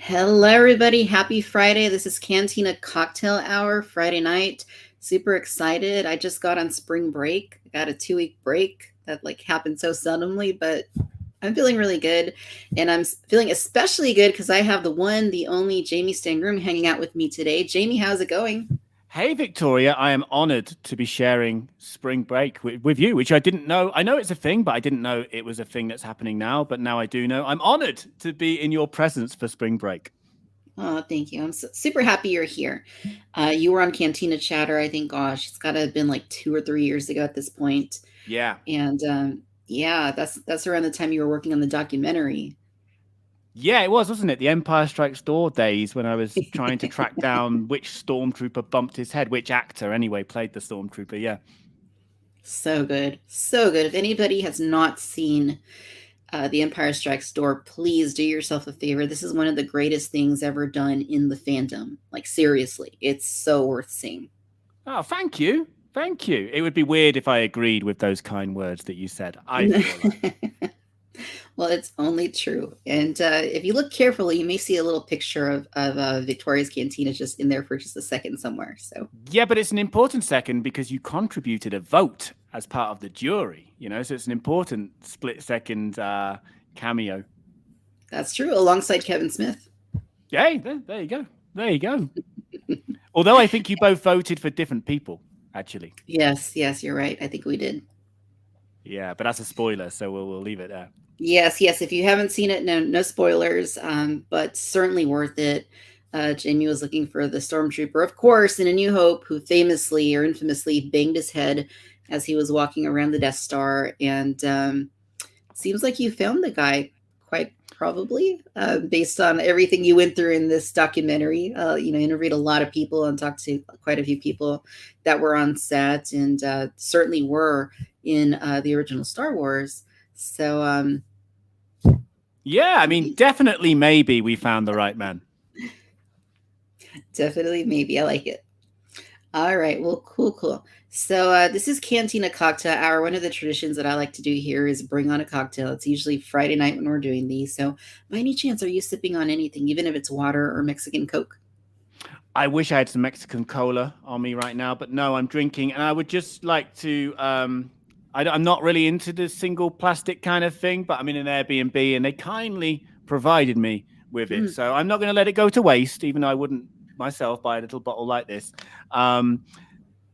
Hello, everybody. Happy Friday. This is Cantina Cocktail Hour, Friday night. Super excited. I just got on spring break. I got a 2-week break that happened so suddenly, but I'm feeling really good. And I'm feeling especially good because I have the one, the only Jamie Stangroom hanging out with me today. Jamie, how's it going? Hey, Victoria, I am honored to be sharing spring break with you, which I didn't know. I know it's a thing, but I didn't know it was a thing that's happening now. But now I do know. I'm honored to be in your presence for spring break. Oh, thank you. I'm super happy you're here. You were on Cantina Chatter, I think, gosh, it's got to have been like 2 or 3 years ago at this point. Yeah. And yeah, that's around the time you were working on the documentary. Yeah, it was, wasn't it? The Empire Strikes Door days when I was trying to track down which stormtrooper bumped his head, which actor anyway played the stormtrooper. Yeah. So good. So good. If anybody has not seen The Empire Strikes Door, please do yourself a favor. This is one of the greatest things ever done in the fandom. Like, seriously, it's so worth seeing. Oh, thank you. Thank you. It would be weird if I agreed with those kind words that you said. I feel like. Well, it's only true. And if you look carefully, you may see a little picture of Victoria's Cantina just in there for just a second somewhere. So, Yeah, but it's an important second because you contributed a vote as part of the jury, so it's an important split second cameo. that's true, alongside Kevin Smith. Yay, there you go. There you go. Although I think you both voted for different people, actually. Yes, you're right. I think we did. Yeah, but that's a spoiler, so we'll leave it there. Yes. If you haven't seen it, no spoilers, but certainly worth it. Jamie was looking for the stormtrooper, of course, in A New Hope, who famously or infamously banged his head as he was walking around the Death Star. And seems like you found the guy quite probably, based on everything you went through in this documentary. Interviewed a lot of people and talked to quite a few people that were on set and certainly were in the original Star Wars. So, Yeah, I mean, definitely maybe we found the right man. definitely, maybe. I like it. All right. Well, cool. So this is Cantina Cocktail Hour. One of the traditions that I like to do here is bring on a cocktail. It's usually Friday night when we're doing these. So by any chance, are you sipping on anything, even if it's water or Mexican Coke? I wish I had some Mexican cola on me right now, but no, I'm drinking. And I would just like to, I'm not really into the single plastic kind of thing, but I'm in an Airbnb and they kindly provided me with it. Mm. So I'm not going to let it go to waste, even though I wouldn't myself buy a little bottle like this.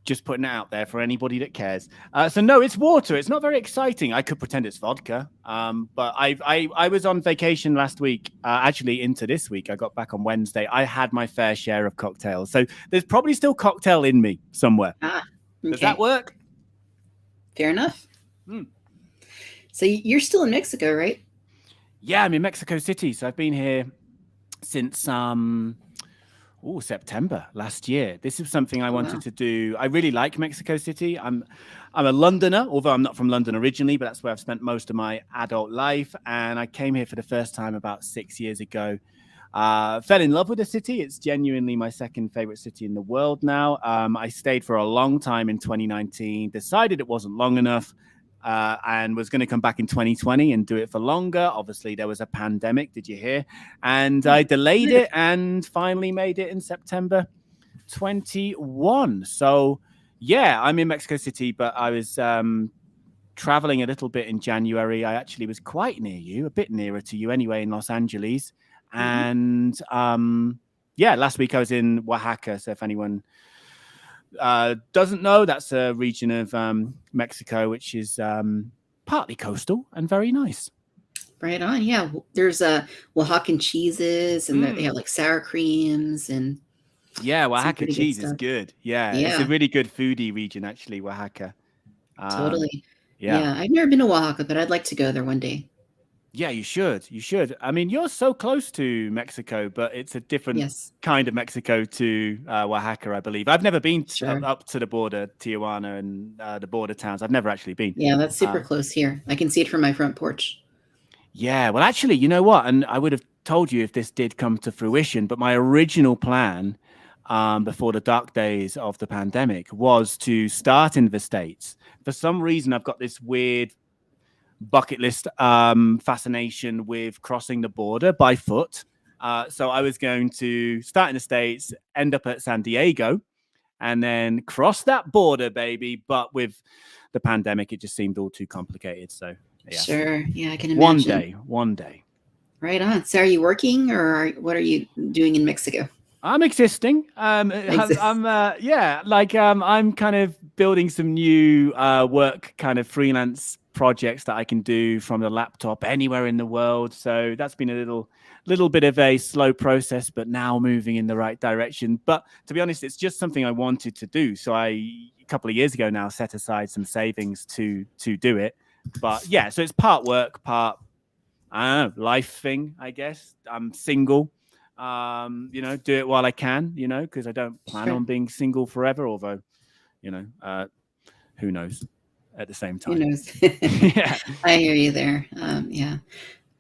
Just putting it out there for anybody that cares. So no, it's water. It's not very exciting. I could pretend it's vodka. But I was on vacation last week, actually into this week. I got back on Wednesday. I had my fair share of cocktails. So there's probably still cocktail in me somewhere. Okay. Does that work? Fair enough. So you're still in Mexico, right? Yeah, I'm in Mexico City. So I've been here since September last year. This is something I wanted to do. I really like Mexico City. I'm a Londoner, although I'm not from London originally, but that's where I've spent most of my adult life. And I came here for the first time about 6 years ago. Fell in love with the city. It's genuinely my second favorite city in the world now. I stayed for a long time in 2019, decided it wasn't long enough, and was going to come back in 2020 and do it for longer. Obviously, there was a pandemic. Did you hear? And I delayed it and finally made it in September 21. So, yeah, I'm in Mexico City, but I was traveling a little bit in January. I actually was quite near you, a bit nearer to you anyway, in Los Angeles. And last week I was in Oaxaca. So if anyone doesn't know, that's a region of Mexico which is partly coastal and very nice. Right on. Yeah, there's Oaxacan cheeses, and they have like sour creams and Oaxaca cheese is good. Yeah, it's a really good foodie region actually, Oaxaca. Totally. Yeah, I've never been to Oaxaca, but I'd like to go there one day. Yeah, you should. You should. I mean, you're so close to Mexico, but it's a different kind of Mexico to Oaxaca, I believe. I've never been up to the border, Tijuana and the border towns. I've never actually been. Yeah, that's super close here. I can see it from my front porch. Yeah, well, actually, you know what? And I would have told you if this did come to fruition, but my original plan before the dark days of the pandemic was to start in the States. For some reason, I've got this weird bucket list fascination with crossing the border by foot. So I was going to start in the States, end up at San Diego, and then cross that border, baby. But with the pandemic, it just seemed all too complicated. So yeah, Sure. Yeah, I can one imagine. day, one day. Right on. So, are you working, or what are you doing in Mexico? I'm existing. Exist. Yeah, like I'm kind of building some new work, kind of freelance projects that I can do from the laptop anywhere in the world. So that's been a little bit of a slow process, but now moving in the right direction. But to be honest, it's just something I wanted to do. So I a couple of years ago now set aside some savings to do it. But yeah, so it's part work, part I don't know, life thing, I guess. I'm single. Do it while I can, because I don't plan Sure. on being single forever, although, who knows at the same Who time. knows? Yeah. I hear you there. Yeah.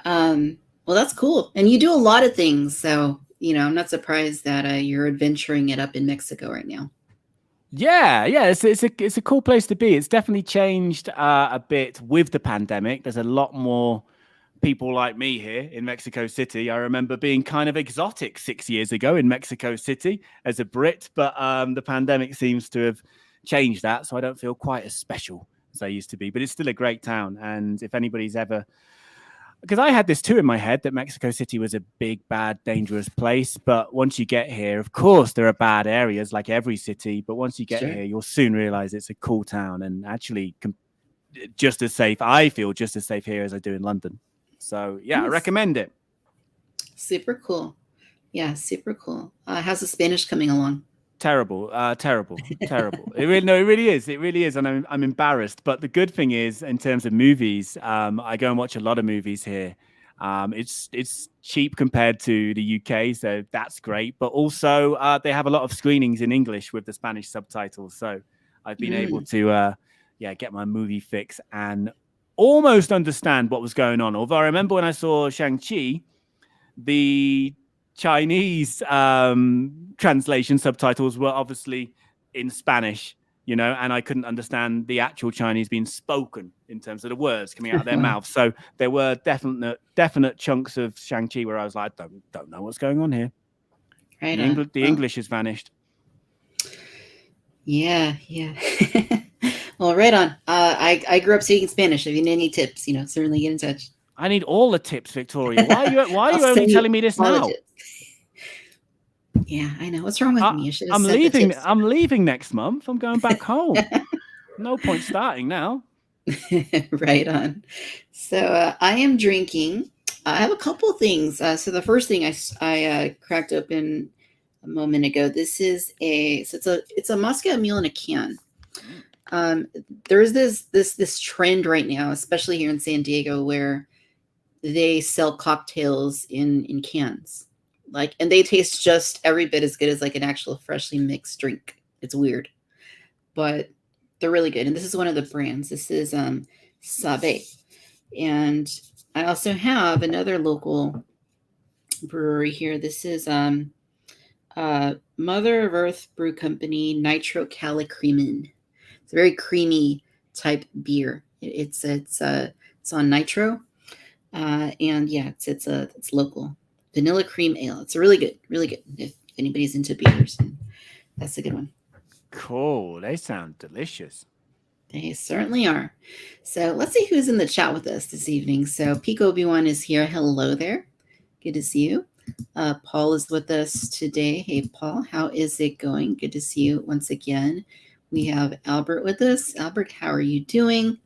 Well, that's cool. And you do a lot of things. So, I'm not surprised that you're adventuring it up in Mexico right now. Yeah. It's a cool place to be. It's definitely changed a bit with the pandemic. There's a lot more people like me here in Mexico City. I remember being kind of exotic 6 years ago in Mexico City as a Brit, but the pandemic seems to have changed that. So I don't feel quite as special as I used to be, but it's still a great town. And if anybody's ever, because I had this too in my head that Mexico City was a big, bad, dangerous place. But once you get here, of course, there are bad areas like every city. But once you get Sure. here, you'll soon realize it's a cool town and actually just as safe. I feel just as safe here as I do in London. So yeah, I Nice. recommend it. Super cool. Yeah, super cool. How's the Spanish coming along? Terrible, terrible. No, it really is. It really is, and I'm embarrassed. But the good thing is, in terms of movies, I go and watch a lot of movies here. It's cheap compared to the UK, so that's great. But also, they have a lot of screenings in English with the Spanish subtitles, so I've been able Mm, to, get my movie fix and almost understand what was going on. Although I remember when I saw Shang-Chi, the Chinese translation subtitles were obviously in Spanish, and I couldn't understand the actual Chinese being spoken in terms of the words coming out of their wow. mouth. So there were definite chunks of Shang-Chi where I was like, don't know what's going on here. Right on. The Well, English has vanished. yeah, yeah. Well, right on. I grew up speaking Spanish. If you need any tips, certainly get in touch. I need all the tips, Victoria. Why are I'll you only send you telling me this all the now? tips. Yeah, I know. What's wrong with me? I should have I'm said the leaving. tips. I'm leaving next month. I'm going back home. No point starting now. Right on. So I am drinking. I have a couple things. So the first thing I cracked open a moment ago. This is it's a Moscow Mule in a can. Mm. Um, there's this trend right now, especially here in San Diego, where they sell cocktails in cans, and they taste just every bit as good as like an actual freshly mixed drink. It's weird, but they're really good. And this is one of the brands. This is Sabe. And I also have another local brewery here. This is Mother of Earth Brew Company Nitro Calicremin. It's a very creamy type beer. It's on nitro, and yeah, it's local vanilla cream ale. It's really good, really good. If anybody's into beers, that's a good one. Cool. They sound delicious. They certainly are. So let's see who's in the chat with us this evening. So Peak Obi-Wan is here. Hello there. Good to see you. Paul is with us today. Hey, Paul, how is it going? Good to see you once again. We have Albert with us. Albert, how are you doing?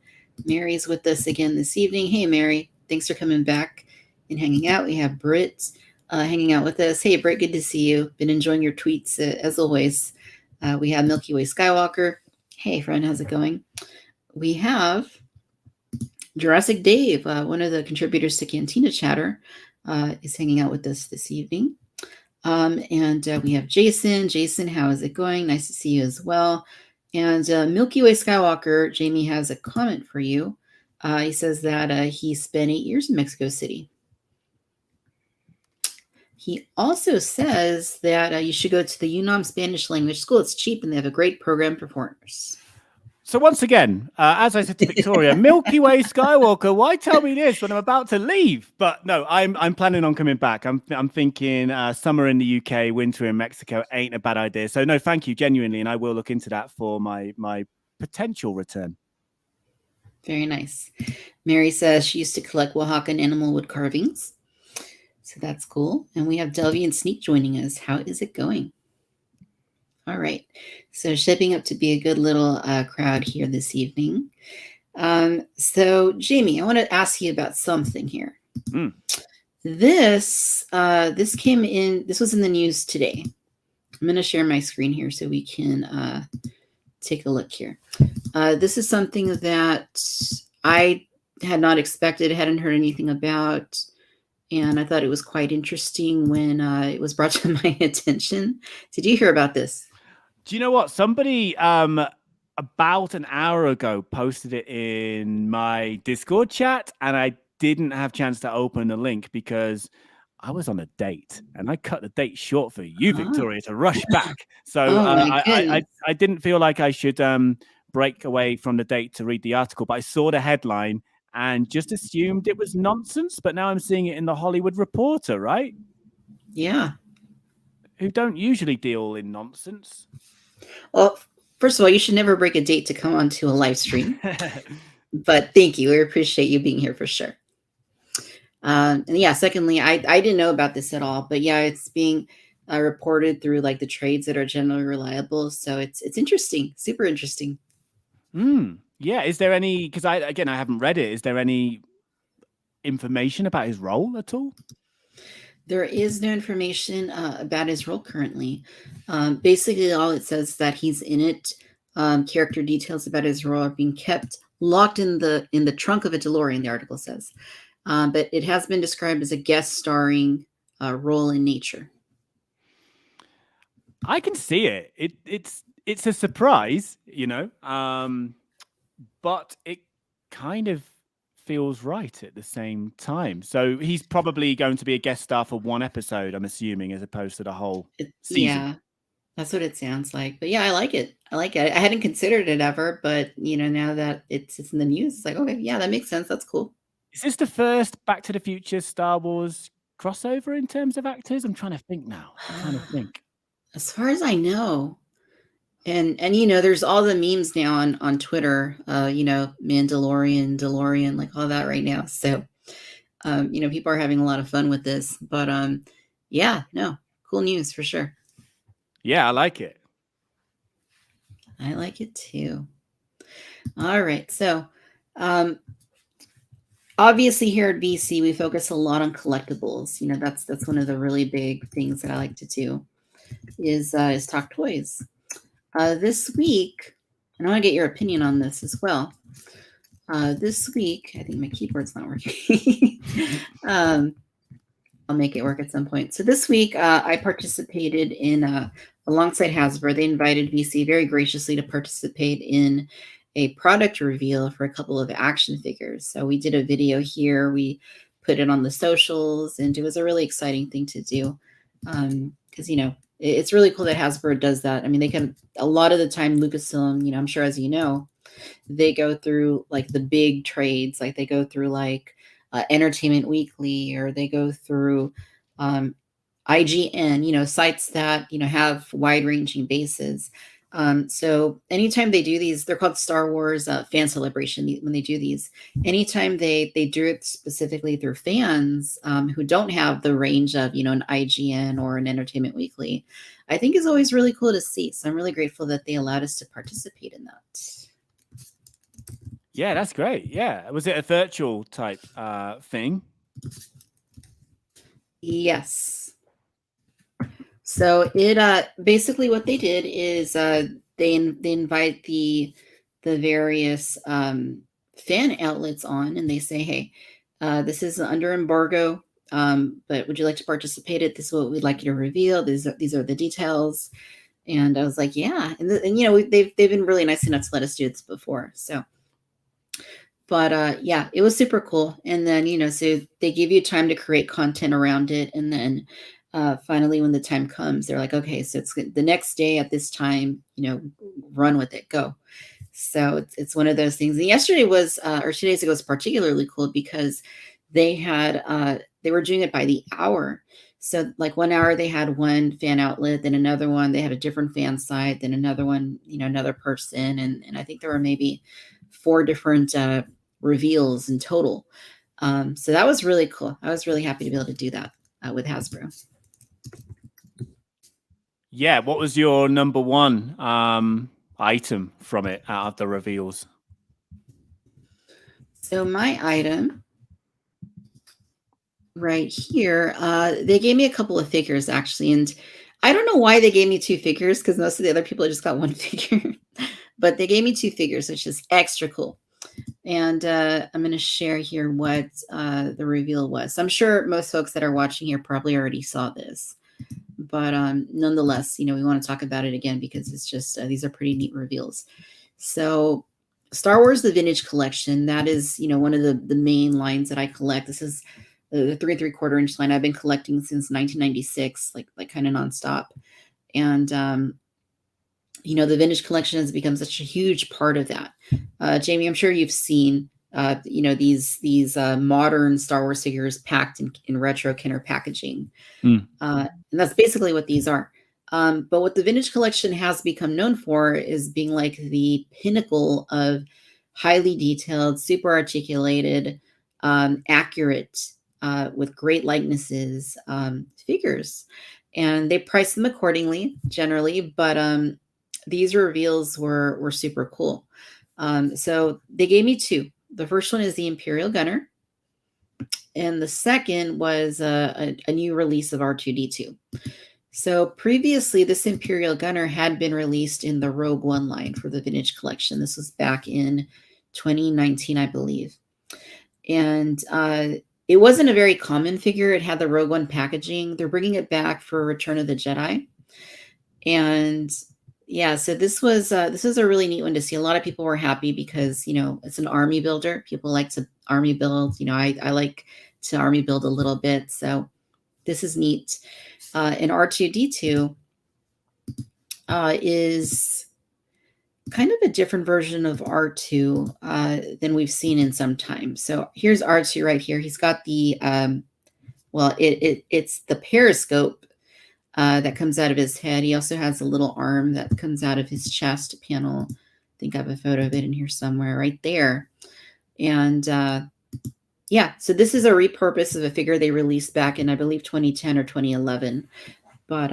Mary's with us again this evening. Hey, Mary, thanks for coming back and hanging out. We have Britt hanging out with us. Hey, Britt, good to see you. Been enjoying your tweets as always. We have Milky Way Skywalker. Hey, friend, how's it going? We have Jurassic Dave, one of the contributors to Cantina Chatter, is hanging out with us this evening. And we have Jason. Jason, how is it going? Nice to see you as well. And Milky Way Skywalker, Jamie has a comment for you. He says that he spent 8 years in Mexico City. He also says that you should go to the UNAM Spanish language school. It's cheap and they have a great program for foreigners. So once again, as I said to Victoria, Milky Way Skywalker, why tell me this when I'm about to leave? But no, I'm planning on coming back. I'm thinking summer in the UK, winter in Mexico ain't a bad idea. So no, thank you genuinely, and I will look into that for my potential return. Very nice. Mary says she used to collect Oaxacan animal wood carvings. So that's cool. And we have Delvy and Sneak joining us. How is it going? All right. So shaping up to be a good little crowd here this evening. So Jamie, I want to ask you about something here. Mm. This came in. This was in the news today. I'm going to share my screen here so we can take a look here. This is something that I had not expected, hadn't heard anything about, and I thought it was quite interesting when it was brought to my attention. Did you hear about this? Do you know what? Somebody about an hour ago posted it in my Discord chat, and I didn't have a chance to open the link because I was on a date, and I cut the date short for you, Victoria, to rush back. So I didn't feel like I should break away from the date to read the article, but I saw the headline and just assumed it was nonsense. But now I'm seeing it in the Hollywood Reporter, right? Yeah. Who don't usually deal in nonsense. Well, first of all, you should never break a date to come onto a live stream. But thank you. We appreciate you being here for sure. And yeah, secondly, I didn't know about this at all, but yeah, it's being reported through like the trades that are generally reliable. So it's interesting, super interesting. Yeah. Is there any, because I haven't read it. Is there any information about his role at all? There is no information about his role currently. Basically, all it says is that he's in it. Character details about his role are being kept locked in the trunk of a DeLorean, the article says. But it has been described as a guest starring role in nature. I can see it. It's a surprise, but it kind of feels right at the same time. So he's probably going to be a guest star for one episode, I'm assuming, as opposed to the whole season. Yeah, that's what it sounds like. But yeah, I like it. I hadn't considered it ever, but now that it's in the news, it's like, okay, yeah, that makes sense. That's cool. Is this the first Back to the Future Star Wars crossover in terms of actors? I'm trying to think now. As far as I know. And there's all the memes now on Twitter, Mandalorian, DeLorean, like all that right now. So, people are having a lot of fun with this. But yeah, no, cool news for sure. Yeah, I like it. I like it too. All right. So, obviously here at BC, we focus a lot on collectibles. That's one of the really big things that I like to do is talk toys. This week, and I want to get your opinion on this as well. This week, I think my keyboard's not working. I'll make it work at some point. So this week, I participated in, alongside Hasbro, they invited VC very graciously to participate in a product reveal for a couple of action figures. So we did a video here. We put it on the socials, and it was a really exciting thing to do because, it's really cool that Hasbro does that. I mean, they can, a lot of the time, Lucasfilm, I'm sure as you know, they go through like the big trades, like they go through like Entertainment Weekly, or they go through IGN, sites that, have wide-ranging bases. So anytime they do these, they're called Star Wars fan celebration. When they do these, anytime they do it specifically through fans who don't have the range of, an IGN or an Entertainment Weekly, I think is always really cool to see. So I'm really grateful that they allowed us to participate in that. Yeah, that's great. Yeah. Was it a virtual type thing? Yes. So it basically what they did is they invite the various fan outlets on, and they say, hey, this is under embargo, but would you like to participate? This is what we'd like you to reveal. These are the details. And I was like, yeah, and they've been really nice enough to let us do this before. So, but yeah, it was super cool. And then so they give you time to create content around it, and then finally, when the time comes, they're like, okay, so it's the next day at this time, run with it, go. So it's one of those things. And yesterday was, or 2 days ago was particularly cool because they were doing it by the hour. So like 1 hour they had one fan outlet, then another one they had a different fan site, then another one, another person, and I think there were maybe 4 different reveals in total. So that was really cool. I was really happy to be able to do that with Hasbro. Yeah, what was your number one item from it out of the reveals? So my item right here, they gave me a couple of figures actually, and I don't know why they gave me 2 figures because most of the other people just got 1 figure, but they gave me 2 figures, which is extra cool. And I'm going to share here what the reveal was. So I'm sure most folks that are watching here probably already saw this, but nonetheless, we want to talk about it again because it's just these are pretty neat reveals. So Star Wars the Vintage Collection, that is one of the main lines that I collect. This is the 3 3/4 inch line I've been collecting since 1996, like kind of nonstop. And the vintage collection has become such a huge part of that. Jamie, I'm sure you've seen these modern Star Wars figures packed in retro Kenner packaging. And that's basically what these are. But what the vintage collection has become known for is being like the pinnacle of highly detailed, super articulated, accurate, with great likenesses figures. And they price them accordingly generally, but these reveals were super cool. So they gave me 2. The first one is the Imperial Gunner, and the second was a new release of R2-D2. So previously, this Imperial Gunner had been released in the Rogue One line for the Vintage Collection. This was back in 2019, I believe. And it wasn't a very common figure. It had the Rogue One packaging. They're bringing it back for Return of the Jedi. And yeah, so this was a really neat one to see. A lot of people were happy because it's an army builder. People like to army build. I like to army build a little bit, so this is neat. And R2-D2 is kind of a different version of R2 than we've seen in some time. So here's R2 right here. He's got the it's the periscope that comes out of his head. He also has a little arm that comes out of his chest panel. I think I have a photo of it in here somewhere right there. And yeah, so this is a repurpose of a figure they released back in, I believe, 2010 or 2011. But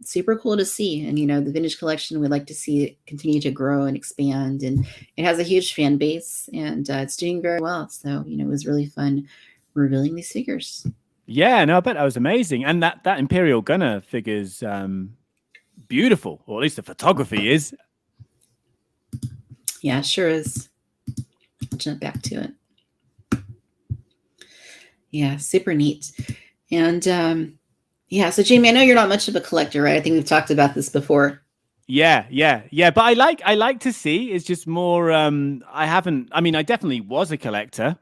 super cool to see. And, the Vintage Collection, we'd like to see it continue to grow and expand. And it has a huge fan base, and it's doing very well. So, it was really fun revealing these figures. Yeah, no, I bet that was amazing. And that Imperial Gunner figure's beautiful, or at least the photography is. Yeah, it sure is. I'll jump back to it. Yeah, super neat. And yeah, so Jamie, I know you're not much of a collector, right? I think we've talked about this before. Yeah. But I like to see. It's just more. I definitely was a collector.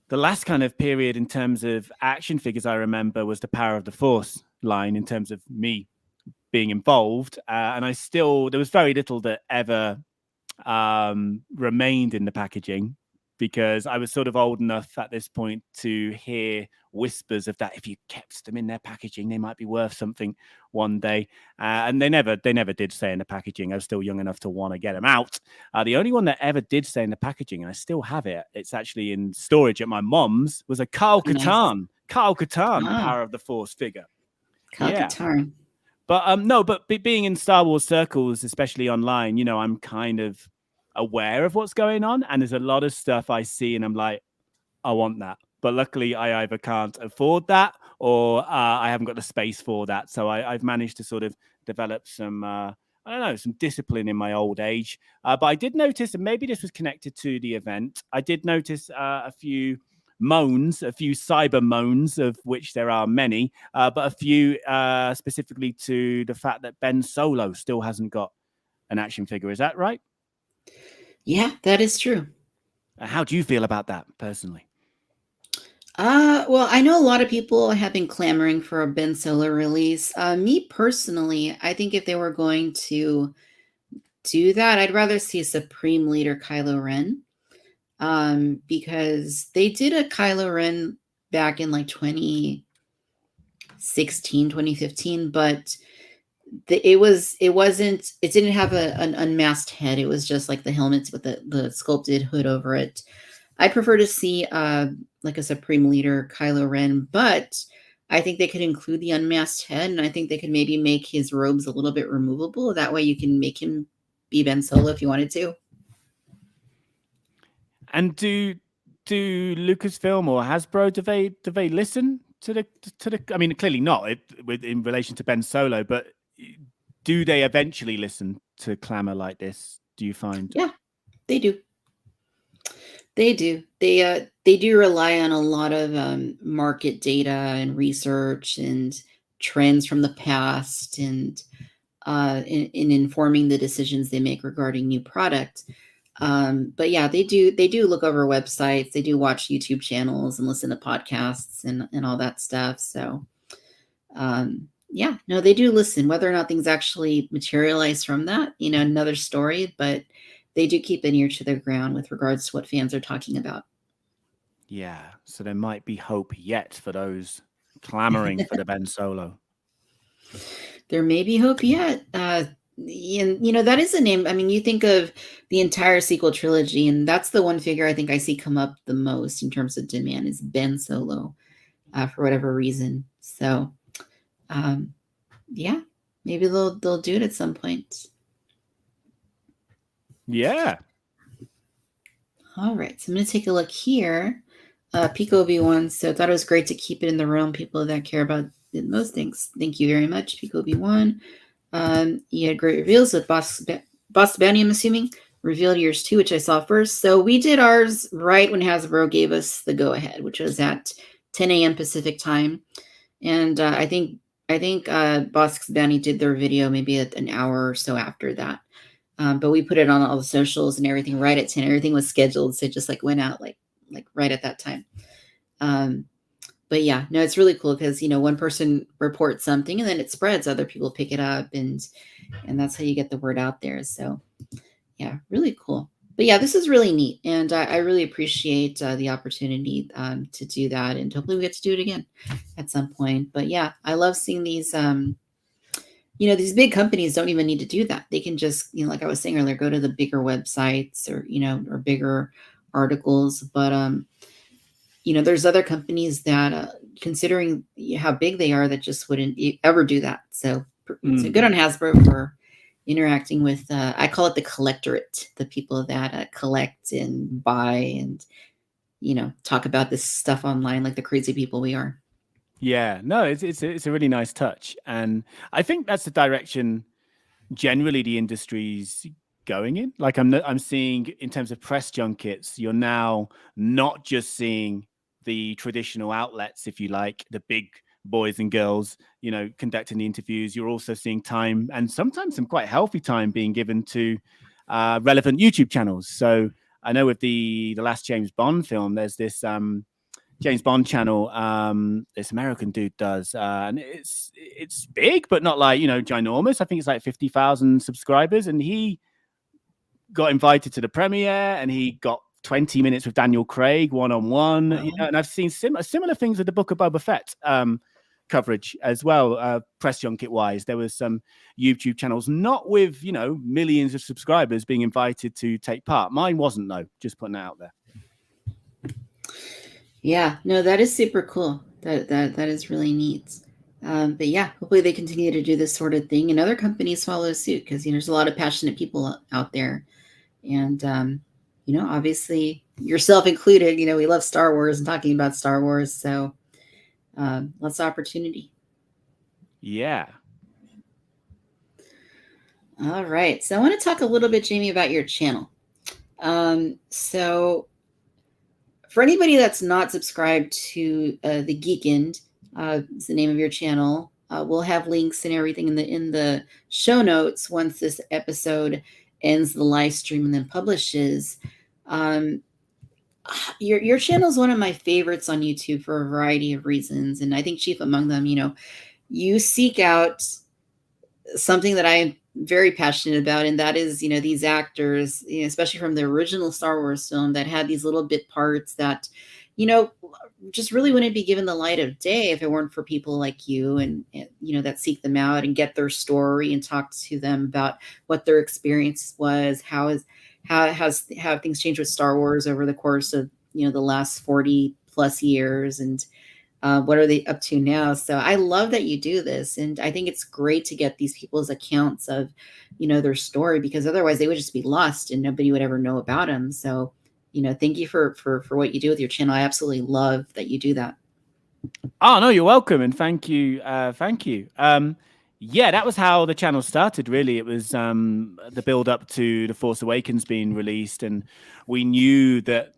The last kind of period in terms of action figures I remember was the Power of the Force line in terms of me being involved. And there was very little that ever remained in the packaging because I was sort of old enough at this point to hear whispers of that. If you kept them in their packaging, they might be worth something one day. And they never did stay in the packaging. I was still young enough to want to get them out. The only one that ever did stay in the packaging, and I still have it, it's actually in storage at my mom's, was a Kyle Katarn. Nice. Kyle Katarn, Power of the Force figure. Kyle Katarn. But no, but being in Star Wars circles, especially online, I'm kind of aware of what's going on, and there's a lot of stuff I see and I'm like, I want that, but luckily I either can't afford that or I haven't got the space for that. So I've managed to sort of develop some some discipline in my old age. But I did notice, and maybe this was connected to the event, I did notice a few cyber moans, of which there are many, but a few specifically to the fact that Ben Solo still hasn't got an action figure. Is that right? Yeah, that is true. How do you feel about that personally? Well, I know a lot of people have been clamoring for a Ben Solo release. Me personally, I think if they were going to do that. I'd rather see Supreme Leader Kylo Ren, because they did a Kylo Ren back in like 2016, 2015, but it didn't have an unmasked head. It was just like the helmets with the sculpted hood over it. I prefer to see like a Supreme Leader Kylo Ren, but I think they could include the unmasked head, and I think they could maybe make his robes a little bit removable. That way you can make him be Ben Solo if you wanted to. And do Lucasfilm or Hasbro, do they listen to the? I mean, clearly not in relation to Ben Solo, but do they eventually listen to clamor like this? Do you find? Yeah, they do. They do. They do rely on a lot of market data and research and trends from the past, and in informing the decisions they make regarding new product. But yeah, they do look over websites. They do watch YouTube channels and listen to podcasts and all that stuff. So yeah, no, they do listen. Whether or not things actually materialize from that, another story. But they do keep an ear to the ground with regards to what fans are talking about. Yeah, so there might be hope yet for those clamoring for the Ben Solo. There may be hope yet. And that is a name. I mean, you think of the entire sequel trilogy, and that's the one figure I think I see come up the most in terms of demand is Ben Solo, for whatever reason. So, yeah, maybe they'll do it at some point. Yeah. All right, so I'm going to take a look here. Pico Obi-Wan. So I thought it was great to keep it in the realm. People that care about most things. Thank you very much, Pico Obi-Wan. You had great reveals with Boss Bounty, I'm assuming, revealed yours too, which I saw first. So we did ours right when Hasbro gave us the go-ahead, which was at 10 a.m. Pacific time. And I think Boss Bounty did their video maybe an hour or so after that. But we put it on all the socials and everything right at 10. Everything was scheduled, so it just like went out like right at that time. But yeah, no, it's really cool because one person reports something and then it spreads. Other people pick it up, and that's how you get the word out there. So yeah, really cool. But yeah, this is really neat, and I really appreciate the opportunity to do that, and hopefully we get to do it again at some point. But yeah, I love seeing these. These big companies don't even need to do that. They can just, like I was saying earlier, go to the bigger websites or or bigger articles. But there's other companies that, considering how big they are, that just wouldn't ever do that. So good on Hasbro for interacting with, I call it the collectorate, the people that collect and buy and, talk about this stuff online like the crazy people we are. Yeah, no, it's a really nice touch. And I think that's the direction generally the industry's going in. Like I'm seeing in terms of press junkets, you're now not just seeing the traditional outlets, if you like, the big boys and girls, conducting the interviews. You're also seeing time, and sometimes some quite healthy time, being given to relevant YouTube channels. So I know with the last James Bond film, there's this James Bond channel this American dude does, and it's big but not like ginormous. I think it's like 50,000 subscribers, and he got invited to the premiere and he got 20 minutes with Daniel Craig one-on-one. Wow. And I've seen similar things with the Book of Boba Fett coverage as well, press junket wise. There was some YouTube channels not with millions of subscribers being invited to take part. Mine wasn't, though, just putting that out there. Yeah, no, that is super cool. That is really neat. But yeah, hopefully they continue to do this sort of thing, and other companies follow suit, because there's a lot of passionate people out there, and obviously yourself included. We love Star Wars and talking about Star Wars, so lots of opportunity. Yeah. All right, so I want to talk a little bit, Jamie, about your channel. So for anybody that's not subscribed to the Geek End, is the name of your channel. We'll have links and everything in the show notes once this episode ends the live stream and then publishes. Your channel is one of my favorites on YouTube for a variety of reasons, and I think chief among them, you seek out something that I very passionate about, and that is, these actors, especially from the original Star Wars film, that had these little bit parts that, you know, just really wouldn't be given the light of day if it weren't for people like you, and that seek them out and get their story and talk to them about what their experience was, how things changed with Star Wars over the course of the last 40 plus years, and what are they up to now. So I love that you do this, and I think it's great to get these people's accounts of their story, because otherwise they would just be lost and nobody would ever know about them. So thank you for what you do with your channel. I absolutely love that you do that. Oh no, you're welcome, and thank you, thank you. Yeah, that was how the channel started. Really, it was the build up to the Force Awakens being released, and we knew that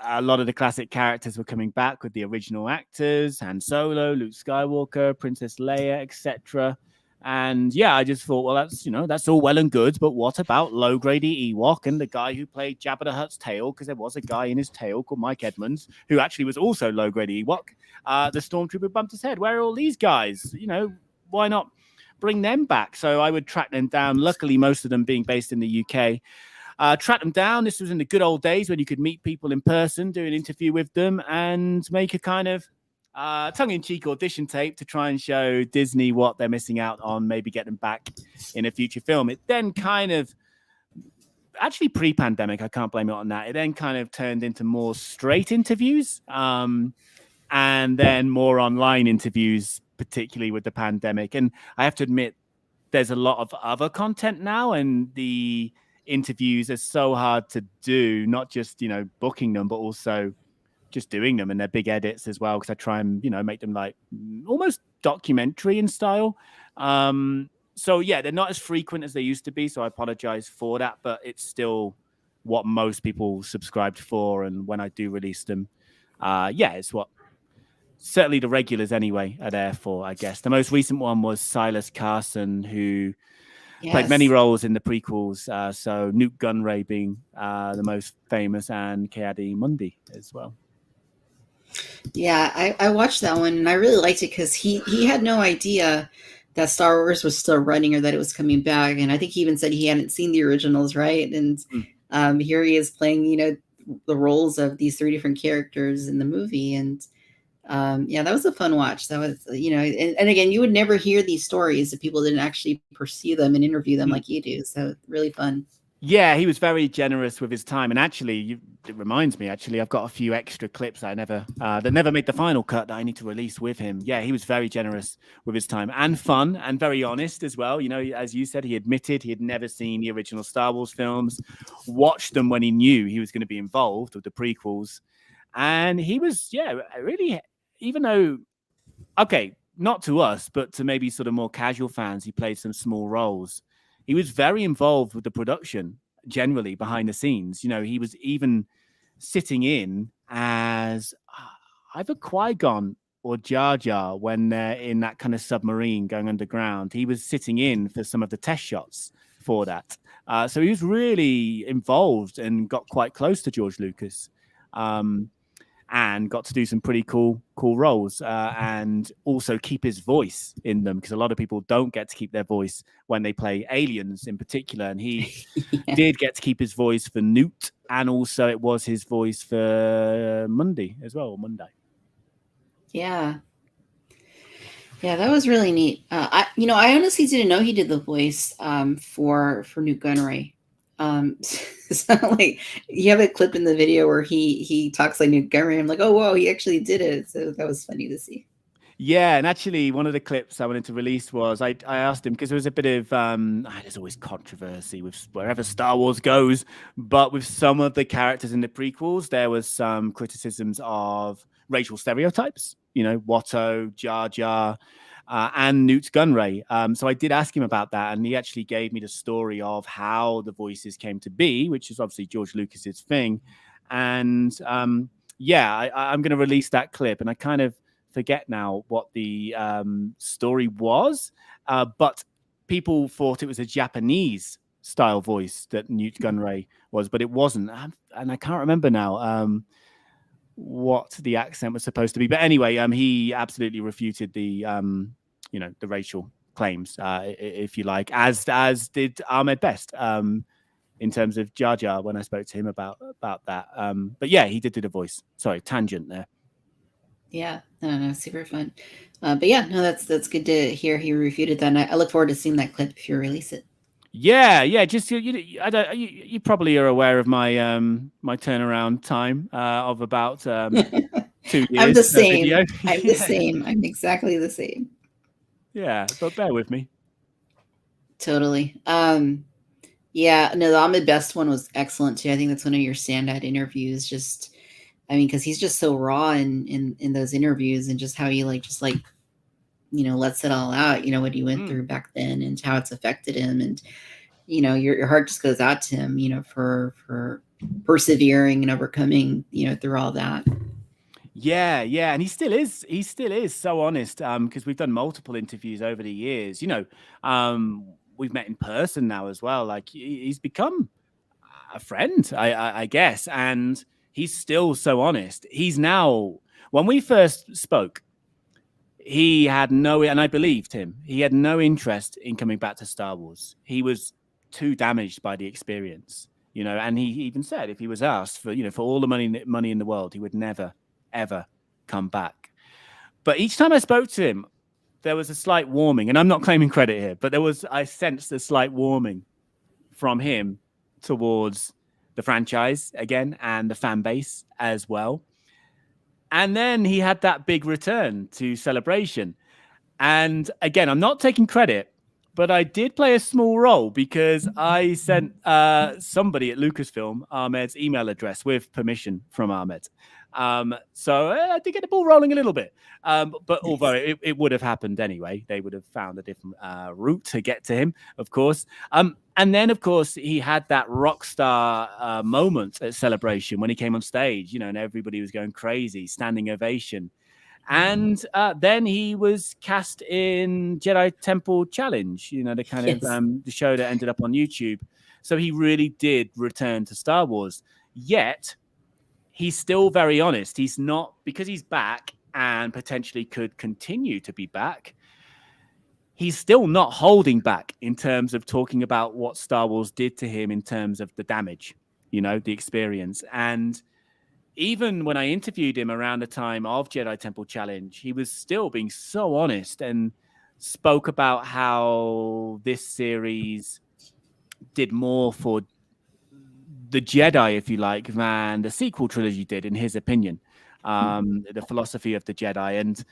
a lot of the classic characters were coming back with the original actors: Han Solo, Luke Skywalker, Princess Leia, etc. And yeah, I just thought, well, that's all well and good, but what about low grade Ewok and the guy who played Jabba the Hutt's tail? Because there was a guy in his tail called Mike Edmonds who actually was also low grade Ewok. The stormtrooper bumped his head. Where are all these guys? Why not bring them back? So I would track them down. Luckily, most of them being based in the UK. Track them down. This was in the good old days when you could meet people in person, do an interview with them, and make a kind of tongue-in-cheek audition tape to try and show Disney what they're missing out on, maybe get them back in a future film. It then kind of, actually pre-pandemic, I can't blame it on that, it then kind of turned into more straight interviews, and then more online interviews, particularly with the pandemic. And I have to admit, there's a lot of other content now, and the interviews are so hard to do, not just booking them, but also just doing them, and they're big edits as well, because I try and make them like almost documentary in style. So yeah, they're not as frequent as they used to be, so I apologize for that, but it's still what most people subscribed for. And when I do release them, yeah, it's what certainly the regulars anyway are there for, I guess. The most recent one was Silas Carson, who played many roles in the prequels. So Newt Gunray being the most famous, and Ki-Adi-Mundi as well. Yeah, I watched that one and I really liked it because he had no idea that Star Wars was still running or that it was coming back. And I think he even said he hadn't seen the originals, right? And here he is playing, the roles of these three different characters in the movie. And yeah, that was a fun watch. That was, and again, you would never hear these stories if people didn't actually pursue them and interview them like you do. So really fun. Yeah, he was very generous with his time, and actually, it reminds me. Actually, I've got a few extra clips that never made the final cut that I need to release with him. Yeah, he was very generous with his time, and fun, and very honest as well. As you said, he admitted he had never seen the original Star Wars films, watched them when he knew he was going to be involved with the prequels, and he was, really, even though, okay, not to us, but to maybe sort of more casual fans, he played some small roles. He was very involved with the production generally behind the scenes. He was even sitting in as either Qui-Gon or Jar Jar when they're in that kind of submarine going underground. He was sitting in for some of the test shots for that. So he was really involved and got quite close to George Lucas. And got to do some pretty cool roles, and also keep his voice in them, because a lot of people don't get to keep their voice when they play aliens in particular. And he did get to keep his voice for Newt, and also it was his voice for Mundi as well, Monday. Yeah. Yeah, that was really neat. I honestly didn't know he did the voice for Newt Gunray. So like you have a clip in the video where he talks like Newt Gunray. I'm like, oh whoa, he actually did it. So that was funny to see. Yeah, and actually, one of the clips I wanted to release was I asked him, because there was a bit of there's always controversy with wherever Star Wars goes, but with some of the characters in the prequels, there was some criticisms of racial stereotypes. Watto, Jar Jar, and Newt Gunray. So I did ask him about that, and he actually gave me the story of how the voices came to be, which is obviously George Lucas's thing. And yeah, I'm going to release that clip, and I kind of forget now what the story was, but people thought it was a Japanese style voice that Newt Gunray was, but it wasn't, and I can't remember now what the accent was supposed to be. But anyway, he absolutely refuted the the racial claims, if you like, as did Ahmed Best, in terms of Jar Jar when I spoke to him about that. But yeah, he did the voice. Sorry, tangent there. Yeah, no, super fun. But yeah, no, that's good to hear he refuted that. And I look forward to seeing that clip if you release it. Yeah. Just I don't. You probably are aware of my my turnaround time of about 2 years I'm the per video. same. I'm the Yeah, same. I'm exactly the same. yeah. But bear with me. Totally. Yeah, no, the Ahmed Best one was excellent too. I think that's one of your standout interviews. Just, I mean, because he's just so raw in those interviews, and just how he just lets it all out. What he went through back then and how it's affected him, and your heart just goes out to him. For persevering and overcoming. Through all that. Yeah, and he still is. He still is so honest. Because we've done multiple interviews over the years. We've met in person now as well. Like he's become a friend, I guess, and he's still so honest. He's now. When we first spoke, he had no, and I believed him. He had no interest in coming back to Star Wars. He was too damaged by the experience. And he even said if he was asked for all the money in the world, he would never ever come back. But each time I spoke to him, there was a slight warming, and I'm not claiming credit here, but I sensed a slight warming from him towards the franchise again and the fan base as well. And then he had that big return to Celebration. And again, I'm not taking credit, but I did play a small role because I sent somebody at Lucasfilm Ahmed's email address with permission from Ahmed. So I did get the ball rolling a little bit. But although it would have happened anyway, they would have found a different route to get to him, of course. And then, of course, he had that rock star moment at Celebration when he came on stage, and everybody was going crazy, standing ovation. And then he was cast in Jedi Temple Challenge, the kind of the show that ended up on YouTube. So he really did return to Star Wars. Yet he's still very honest. He's not, because he's back and potentially could continue to be back. He's still not holding back in terms of talking about what Star Wars did to him in terms of the damage, the experience. And even when I interviewed him around the time of Jedi Temple Challenge, he was still being so honest and spoke about how this series did more for the Jedi, if you like, than the sequel trilogy did, in his opinion. The philosophy of the Jedi. And,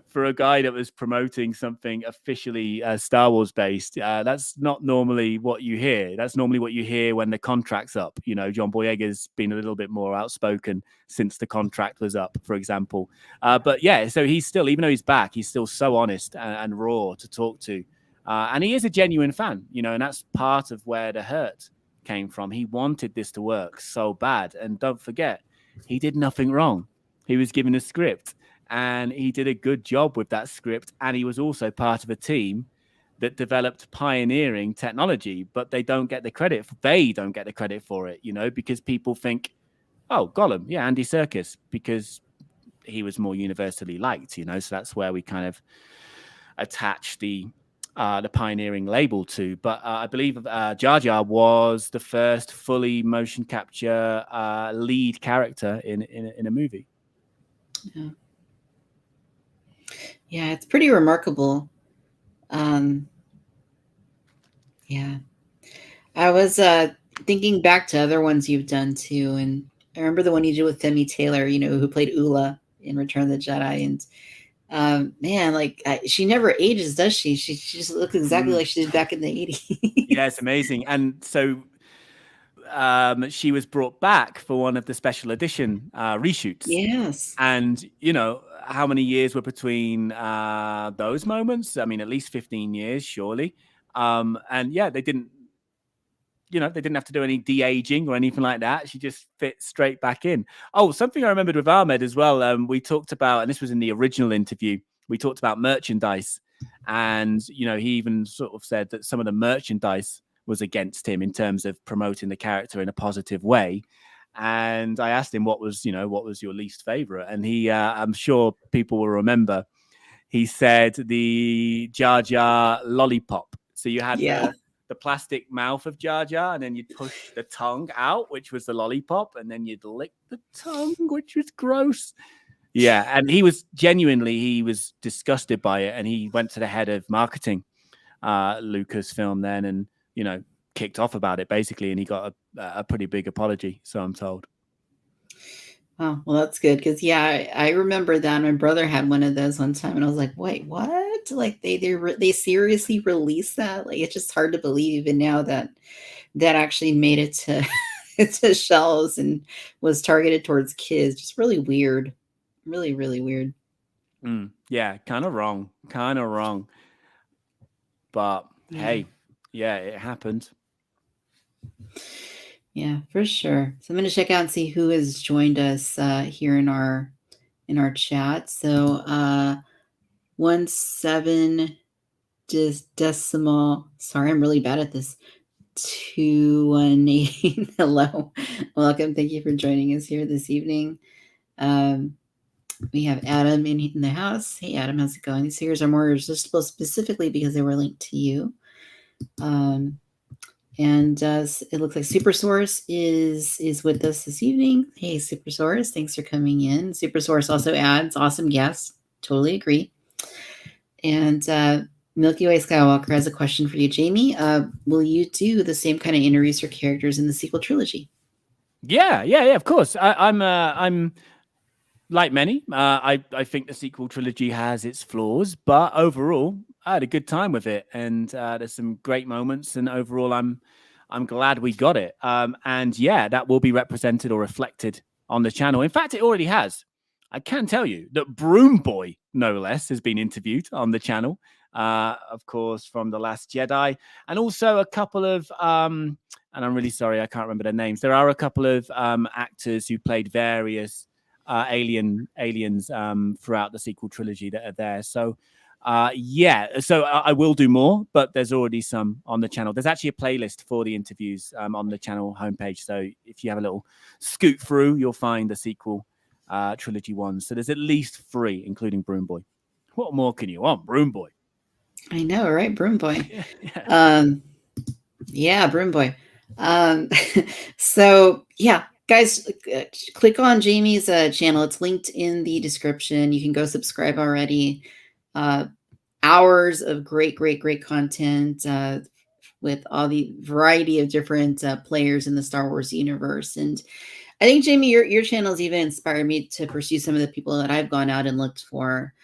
for a guy that was promoting something officially Star Wars based, that's not normally what you hear. That's normally what you hear when the contract's up. John Boyega's been a little bit more outspoken since the contract was up, for example. But yeah, so he's still, even though he's back, he's still so honest and raw to talk to. And he is a genuine fan, and that's part of where the hurt came from. He wanted this to work so bad. And don't forget, he did nothing wrong. He was given a script and he did a good job with that script. And he was also part of a team that developed pioneering technology, but they don't get the credit. They don't get the credit for it, because people think, oh, Gollum, yeah, Andy Serkis, because he was more universally liked, so that's where we kind of attach the pioneering label to. But I believe Jar Jar was the first fully motion capture lead character in a movie. Yeah, it's pretty remarkable. Yeah, I was thinking back to other ones you've done too, and I remember the one you did with Demi Taylor, who played Ula in Return of the Jedi, and man, she never ages, does she? She just looks exactly like she did back in the 80s. Yeah, it's amazing. And so she was brought back for one of the special edition reshoots. Yes. And, how many years were between those moments? I mean, at least 15 years, surely. And yeah, they didn't have to do any de-aging or anything like that. She just fit straight back in. Oh, something I remembered with Ahmed as well. We talked about, and this was in the original interview, we talked about merchandise. And, he even sort of said that some of the merchandise was against him in terms of promoting the character in a positive way. And I asked him what was your least favorite. And he, I'm sure people will remember, he said the Jar Jar lollipop. So you had Yeah. the plastic mouth of Jar Jar, and then you'd push the tongue out, which was the lollipop, and then you'd lick the tongue, which was gross. Yeah, and he was disgusted by it, and he went to the head of marketing, Lucasfilm, then, and kicked off about it basically, and he got a pretty big apology, so I'm told. Oh, well, that's good because I remember that my brother had one of those one time, and I was like, "Wait, what? Like they seriously released that? Like it's just hard to believe even now that that actually made it to to shelves and was targeted towards kids. Just really weird, really really weird." Yeah, kind of wrong, but hey, yeah, it happened. Yeah, for sure. So I'm going to check out and see who has joined us here in our chat. So 17 decimal. Sorry, I'm really bad at this. 218. Hello, welcome. Thank you for joining us here this evening. We have Adam in the house. Hey, Adam, how's it going? These figures are more irresistible specifically because they were linked to you. And it looks like Super Source is with us this evening. Hey, Super Source, thanks for coming in. Super Source also adds awesome guests. Totally agree. And Milky Way Skywalker has a question for you, Jamie. Will you do the same kind of interviews for characters in the sequel trilogy? Yeah, of course. I'm like many. I think the sequel trilogy has its flaws, but overall, I had a good time with it, and there's some great moments. And overall, I'm glad we got it. And yeah, that will be represented or reflected on the channel. In fact, it already has. I can tell you that Broom Boy, no less, has been interviewed on the channel. Of course, from The Last Jedi, and also a couple of and I'm really sorry, I can't remember their names. There are a couple of actors who played various aliens throughout the sequel trilogy that are there. So so I will do more, but there's already some on the channel. There's actually a playlist for the interviews on the channel homepage. So if you have a little scoot through, you'll find the sequel trilogy ones. So there's at least 3, including Broom Boy. What more can you want, Broom Boy? I know, right? Broom Boy. Yeah, Broom Boy. So yeah, guys, click on Jamie's channel. It's linked in the description. You can go subscribe already. Hours of great content with all the variety of different players in the Star Wars universe. And I think, Jamie, your channel has even inspired me to pursue some of the people that I've gone out and looked for.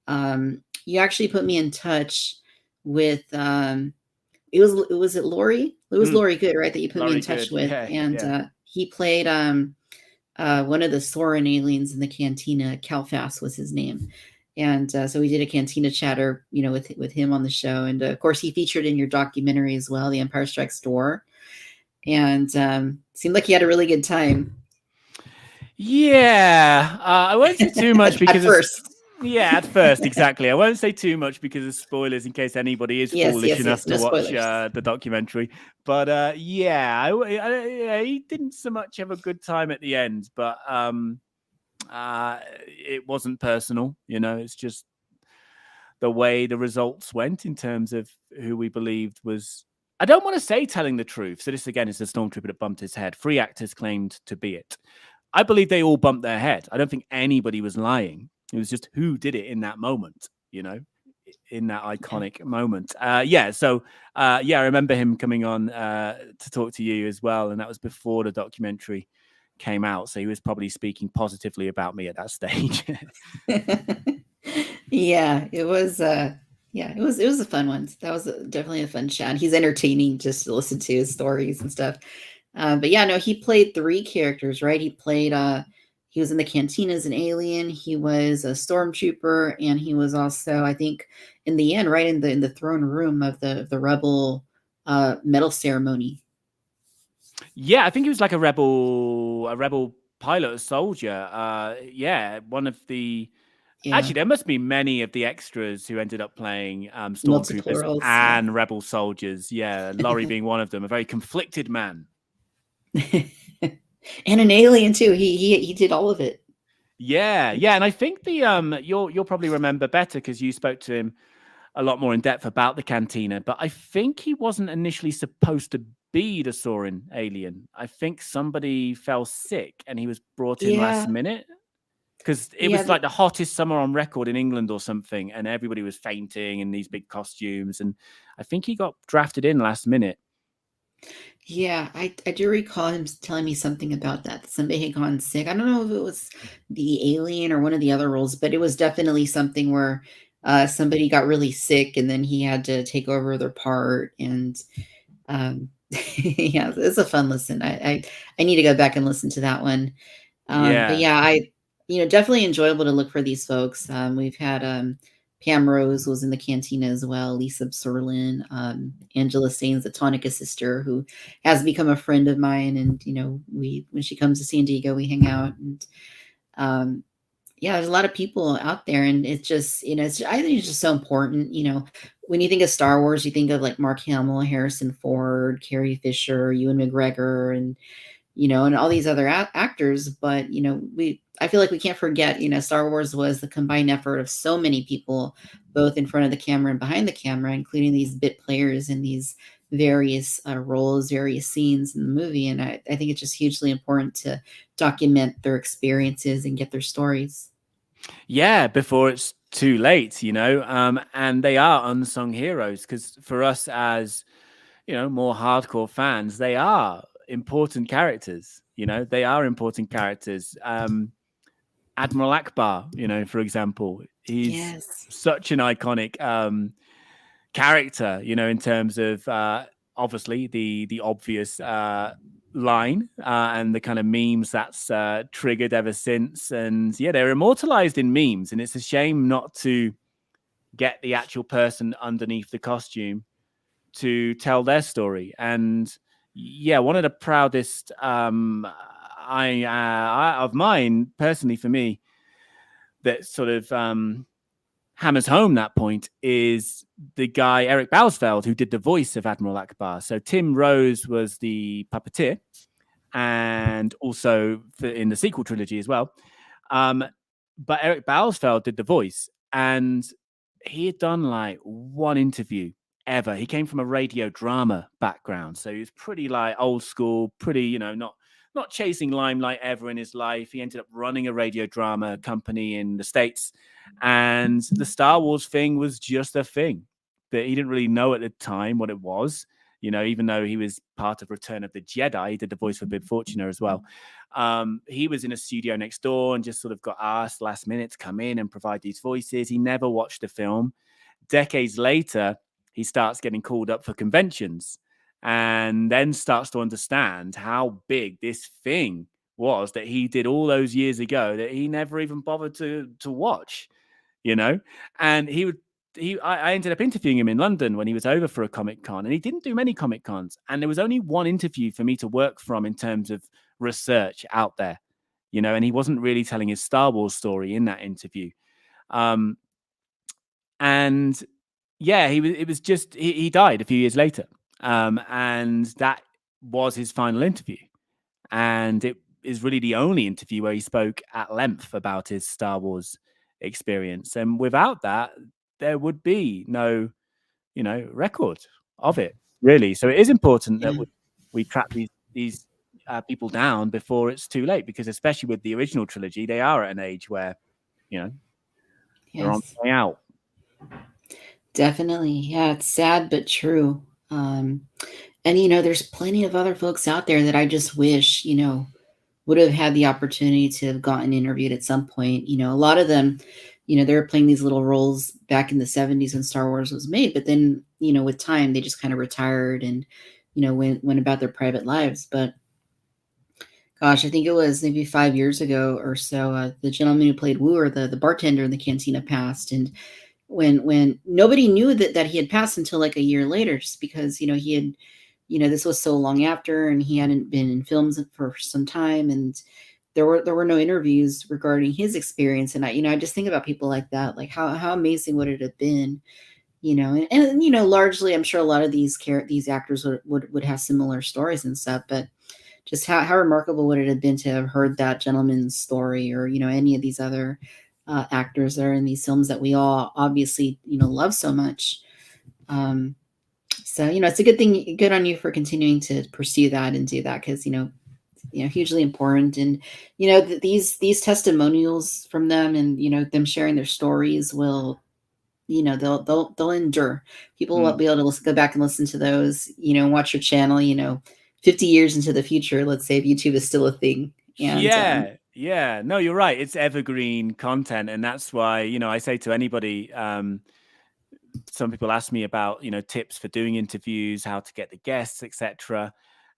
You actually put me in touch with it was it Lori? It was Lori Good, right? That you put me in touch with. And he played one of the Soren aliens in the Cantina. Calfas was his name. And so we did a Cantina chatter, with him on the show. And of course, he featured in your documentary as well, The Empire Strikes Door. And seemed like he had a really good time. Yeah, I won't say too much because at first. At first, exactly. I won't say too much because of spoilers in case anybody is foolish enough to watch the documentary. But he didn't so much have a good time at the end, but it wasn't personal. It's just the way the results went in terms of who we believed was, I don't want to say telling the truth. So this, again, is the stormtrooper that bumped his head. 3 actors claimed to be it. I believe they all bumped their head. I don't think anybody was lying. It was just who did it in that moment, in that iconic moment. I remember him coming on to talk to you as well. And that was before the documentary came out. So he was probably speaking positively about me at that stage. Yeah, it was it was a fun one. That was definitely a fun chat. He's entertaining just to listen to his stories and stuff. But yeah, no, he played 3 characters, right? He played he was in the Cantina as an alien, he was a stormtrooper, and he was also, I think, in the end, right in the throne room of the rebel medal ceremony. Yeah, I think he was like a rebel pilot, a soldier. One of the actually, there must be many of the extras who ended up playing stormtroopers and rebel soldiers. Yeah, Laurie being one of them, a very conflicted man. And an alien too. He did all of it. Yeah, yeah, and I think the you'll probably remember better because you spoke to him a lot more in depth about the Cantina. But I think he wasn't initially supposed to be the Soaring alien. I think somebody fell sick and he was brought in last Yeah, minute because it yeah, was like the hottest summer on record in England or something, and everybody was fainting in these big costumes. And I think he got drafted in last minute. yeah. I do recall him telling me something about that. Somebody had gone sick. I don't know if it was the alien or one of the other roles, but it was definitely something where somebody got really sick and then he had to take over their part. And um, yeah, it's a fun listen. I need to go back and listen to that one. But Yeah, yeah, definitely enjoyable to look for these folks. We've had Pam Rose was in the Cantina as well, Lisa Serlin, Angela Staines, the Tonica sister, who has become a friend of mine. And, we, when she comes to San Diego, we hang out. And um, yeah, there's a lot of people out there. And it's just, I think it's just so important. When you think of Star Wars, you think of like Mark Hamill, Harrison Ford, Carrie Fisher, Ewan McGregor, and all these other actors. But, I feel like we can't forget, Star Wars was the combined effort of so many people, both in front of the camera and behind the camera, including these bit players in these various roles, various scenes in the movie. And I think it's just hugely important to document their experiences and get their stories. yeah, before it's too late, and they are unsung heroes because for us as more hardcore fans, they are important characters. They are important characters. Admiral Akbar, for example, he's Yes. such an iconic character, in terms of obviously the obvious line and the kind of memes that's triggered ever since. And yeah, they're immortalized in memes, and it's a shame not to get the actual person underneath the costume to tell their story. And yeah, one of the proudest of mine personally for me that sort of hammers home that point is the guy Eric Bausfeld who did the voice of Admiral Akbar. So Tim Rose was the puppeteer, and also in the sequel trilogy as well. Um, but Eric Bausfeld did the voice, and he had done like one interview ever. He came from a radio drama background, so he was pretty like old school, pretty not chasing limelight ever in his life. He ended up running a radio drama company in the States, and the Star Wars thing was just a thing that he didn't really know at the time what it was. Even though he was part of Return of the Jedi, he did the voice for Bib Fortuna as well. He was in a studio next door and just sort of got asked last minute to come in and provide these voices. He never watched the film. Decades later, he starts getting called up for conventions and then starts to understand how big this thing was that he did all those years ago that he never even bothered to watch, and I ended up interviewing him in London when he was over for a Comic Con, and he didn't do many Comic Cons, and there was only one interview for me to work from in terms of research out there, and he wasn't really telling his Star Wars story in that interview. And yeah, he died a few years later. And that was his final interview. And it is really the only interview where he spoke at length about his Star Wars experience. And without that, there would be no, record of it, really. So it is important that Yeah. we track these people down before it's too late, because especially with the original trilogy, they are at an age where, you know, they're on Yes. the way out. Definitely. Yeah, it's sad but true. And there's plenty of other folks out there that I just wish, would have had the opportunity to have gotten interviewed at some point. A lot of them, they were playing these little roles back in the 70s when Star Wars was made, but then, with time they just kind of retired and, went about their private lives. But gosh, I think it was maybe 5 years ago or so, the gentleman who played Wooer, the bartender in the Cantina, passed. And when nobody knew that he had passed until like a year later, just because he had, this was so long after, and he hadn't been in films for some time, and there were no interviews regarding his experience. And I just think about people like that, like how amazing would it have been, and largely I'm sure a lot of these actors would have similar stories and stuff. But just how remarkable would it have been to have heard that gentleman's story, or any of these other actors that are in these films that we all obviously love so much. Um, so it's a good thing. Good on you for continuing to pursue that and do that, because hugely important. And these testimonials from them, and them sharing their stories will they'll endure. People will be able to go back and listen to those, watch your channel 50 years into the future, let's say, if YouTube is still a thing. And Yeah, no, you're right, it's evergreen content. And that's why I say to anybody, some people ask me about tips for doing interviews, how to get the guests, etc.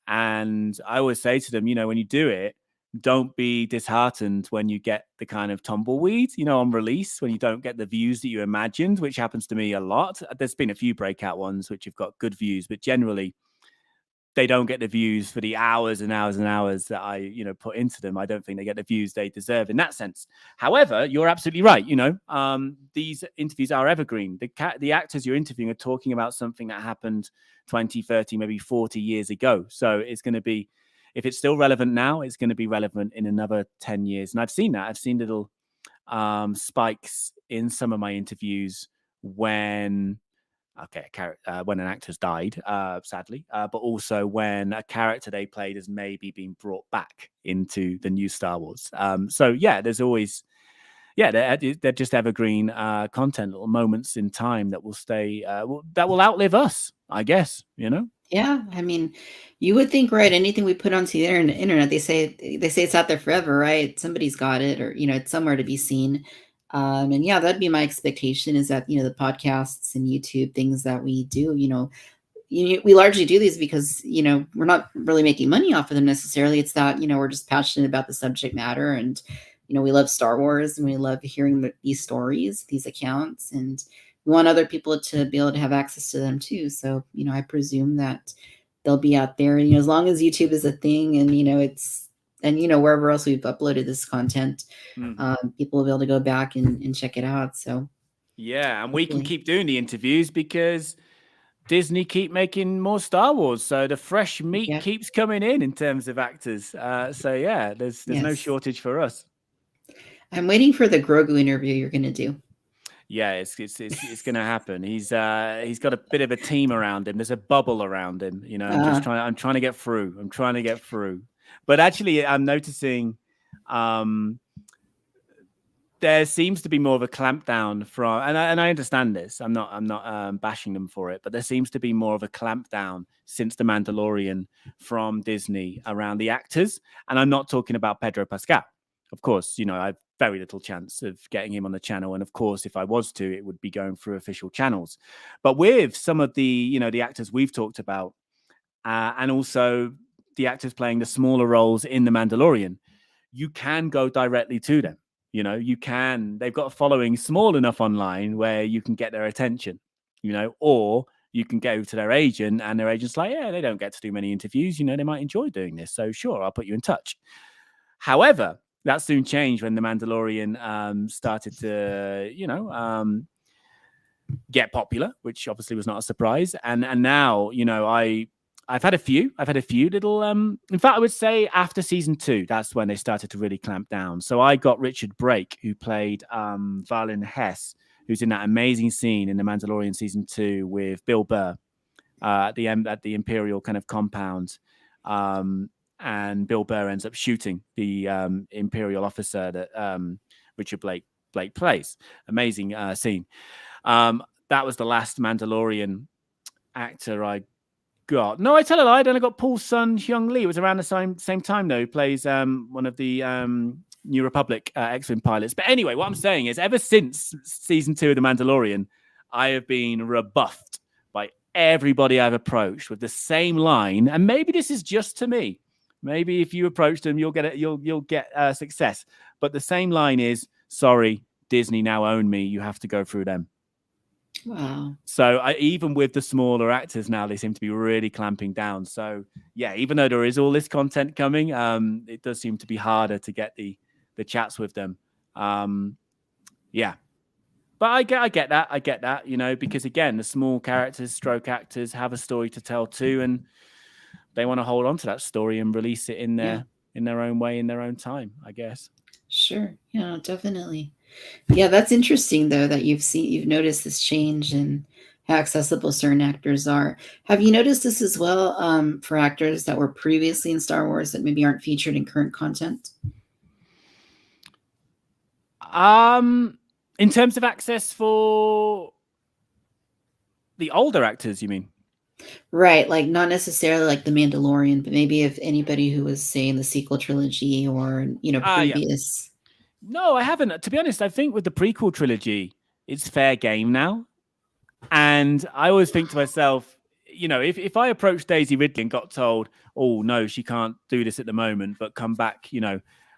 And I always say to them, when you do it, don't be disheartened when you get the kind of tumbleweed, on release, when you don't get the views that you imagined, which happens to me a lot. There's been a few breakout ones which have got good views, but generally they don't get the views for the hours and hours and hours that I, put into them. I don't think they get the views they deserve in that sense. However, you're absolutely right. These interviews are evergreen. The actors you're interviewing are talking about something that happened 20, 30, maybe 40 years ago. So it's going to be, if it's still relevant now, it's going to be relevant in another 10 years. And I've seen that. I've seen little spikes in some of my interviews when when an actor's died, sadly, but also when a character they played has maybe been brought back into the new Star Wars. So yeah, there's always, they're just evergreen content, little moments in time that will stay, that will outlive us, I guess. yeah, I mean, you would think, right? Anything we put onto the internet, they say it's out there forever, right? Somebody's got it, or it's somewhere to be seen. And yeah, that'd be my expectation, is that the podcasts and YouTube things that we do, we largely do these because we're not really making money off of them necessarily. It's that we're just passionate about the subject matter, and we love Star Wars, and we love hearing these stories, these accounts, and we want other people to be able to have access to them too. So I presume that they'll be out there, as long as YouTube is a thing, and it's, and wherever else we've uploaded this content, people will be able to go back and check it out. So yeah, and we can keep doing the interviews because Disney keep making more Star Wars, so the fresh meat keeps coming in terms of actors. So yeah, there's no shortage for us. I'm waiting for the Grogu interview you're going to do. Yeah, it's going to happen. He's got a bit of a team around him. There's a bubble around him. I'm trying to get through. But actually, I'm noticing there seems to be more of a clampdown from, and I understand this. I'm not bashing them for it, but there seems to be more of a clampdown since The Mandalorian from Disney around the actors. And I'm not talking about Pedro Pascal. Of course, I have very little chance of getting him on the channel. And of course, if I was to, it would be going through official channels. But with some of the, the actors we've talked about, and also the actors playing the smaller roles in The Mandalorian, you can go directly to them. They've got a following small enough online where you can get their attention, or you can go to their agent, and their agent's like, yeah, they don't get to do many interviews. They might enjoy doing this. So sure, I'll put you in touch. However, that soon changed when The Mandalorian started to, get popular, which obviously was not a surprise. And now, I've had a few little, in fact, I would say after season 2, that's when they started to really clamp down. So I got Richard Brake, who played Valen Hess, who's in that amazing scene in The Mandalorian season 2 with Bill Burr at the Imperial kind of compound. And Bill Burr ends up shooting the Imperial officer that Richard Blake plays. Amazing scene. That was the last Mandalorian actor I got. No, I tell a lie. Then I got Paul Sun Hyung Lee. It was around the same time though. He plays one of the New Republic X-Wing pilots. But anyway, what I'm saying is, ever since season 2 of The Mandalorian, I have been rebuffed by everybody I've approached with the same line. And maybe this is just to me. Maybe if you approach them, you'll get success. But the same line is, sorry, Disney now own me. You have to go through them. Wow. So even with the smaller actors now, they seem to be really clamping down. So yeah, even though there is all this content coming, it does seem to be harder to get the chats with them. Yeah. But I get that, because again, the small characters, stroke actors have a story to tell too. And they want to hold on to that story and release it Yeah. in their own way, in their own time, I guess. Sure. Yeah, definitely. Yeah, that's interesting though that you've noticed this change in how accessible certain actors are. Have you noticed this as well for actors that were previously in Star Wars that maybe aren't featured in current content? In terms of access for the older actors, you mean? Right, like not necessarily like The Mandalorian, but maybe if anybody who was say in the sequel trilogy or Yeah. previous. No, I haven't. To be honest, I think with the prequel trilogy, it's fair game now. And I always think to myself, if I approached Daisy Ridley and got told, oh, no, she can't do this at the moment, but come back,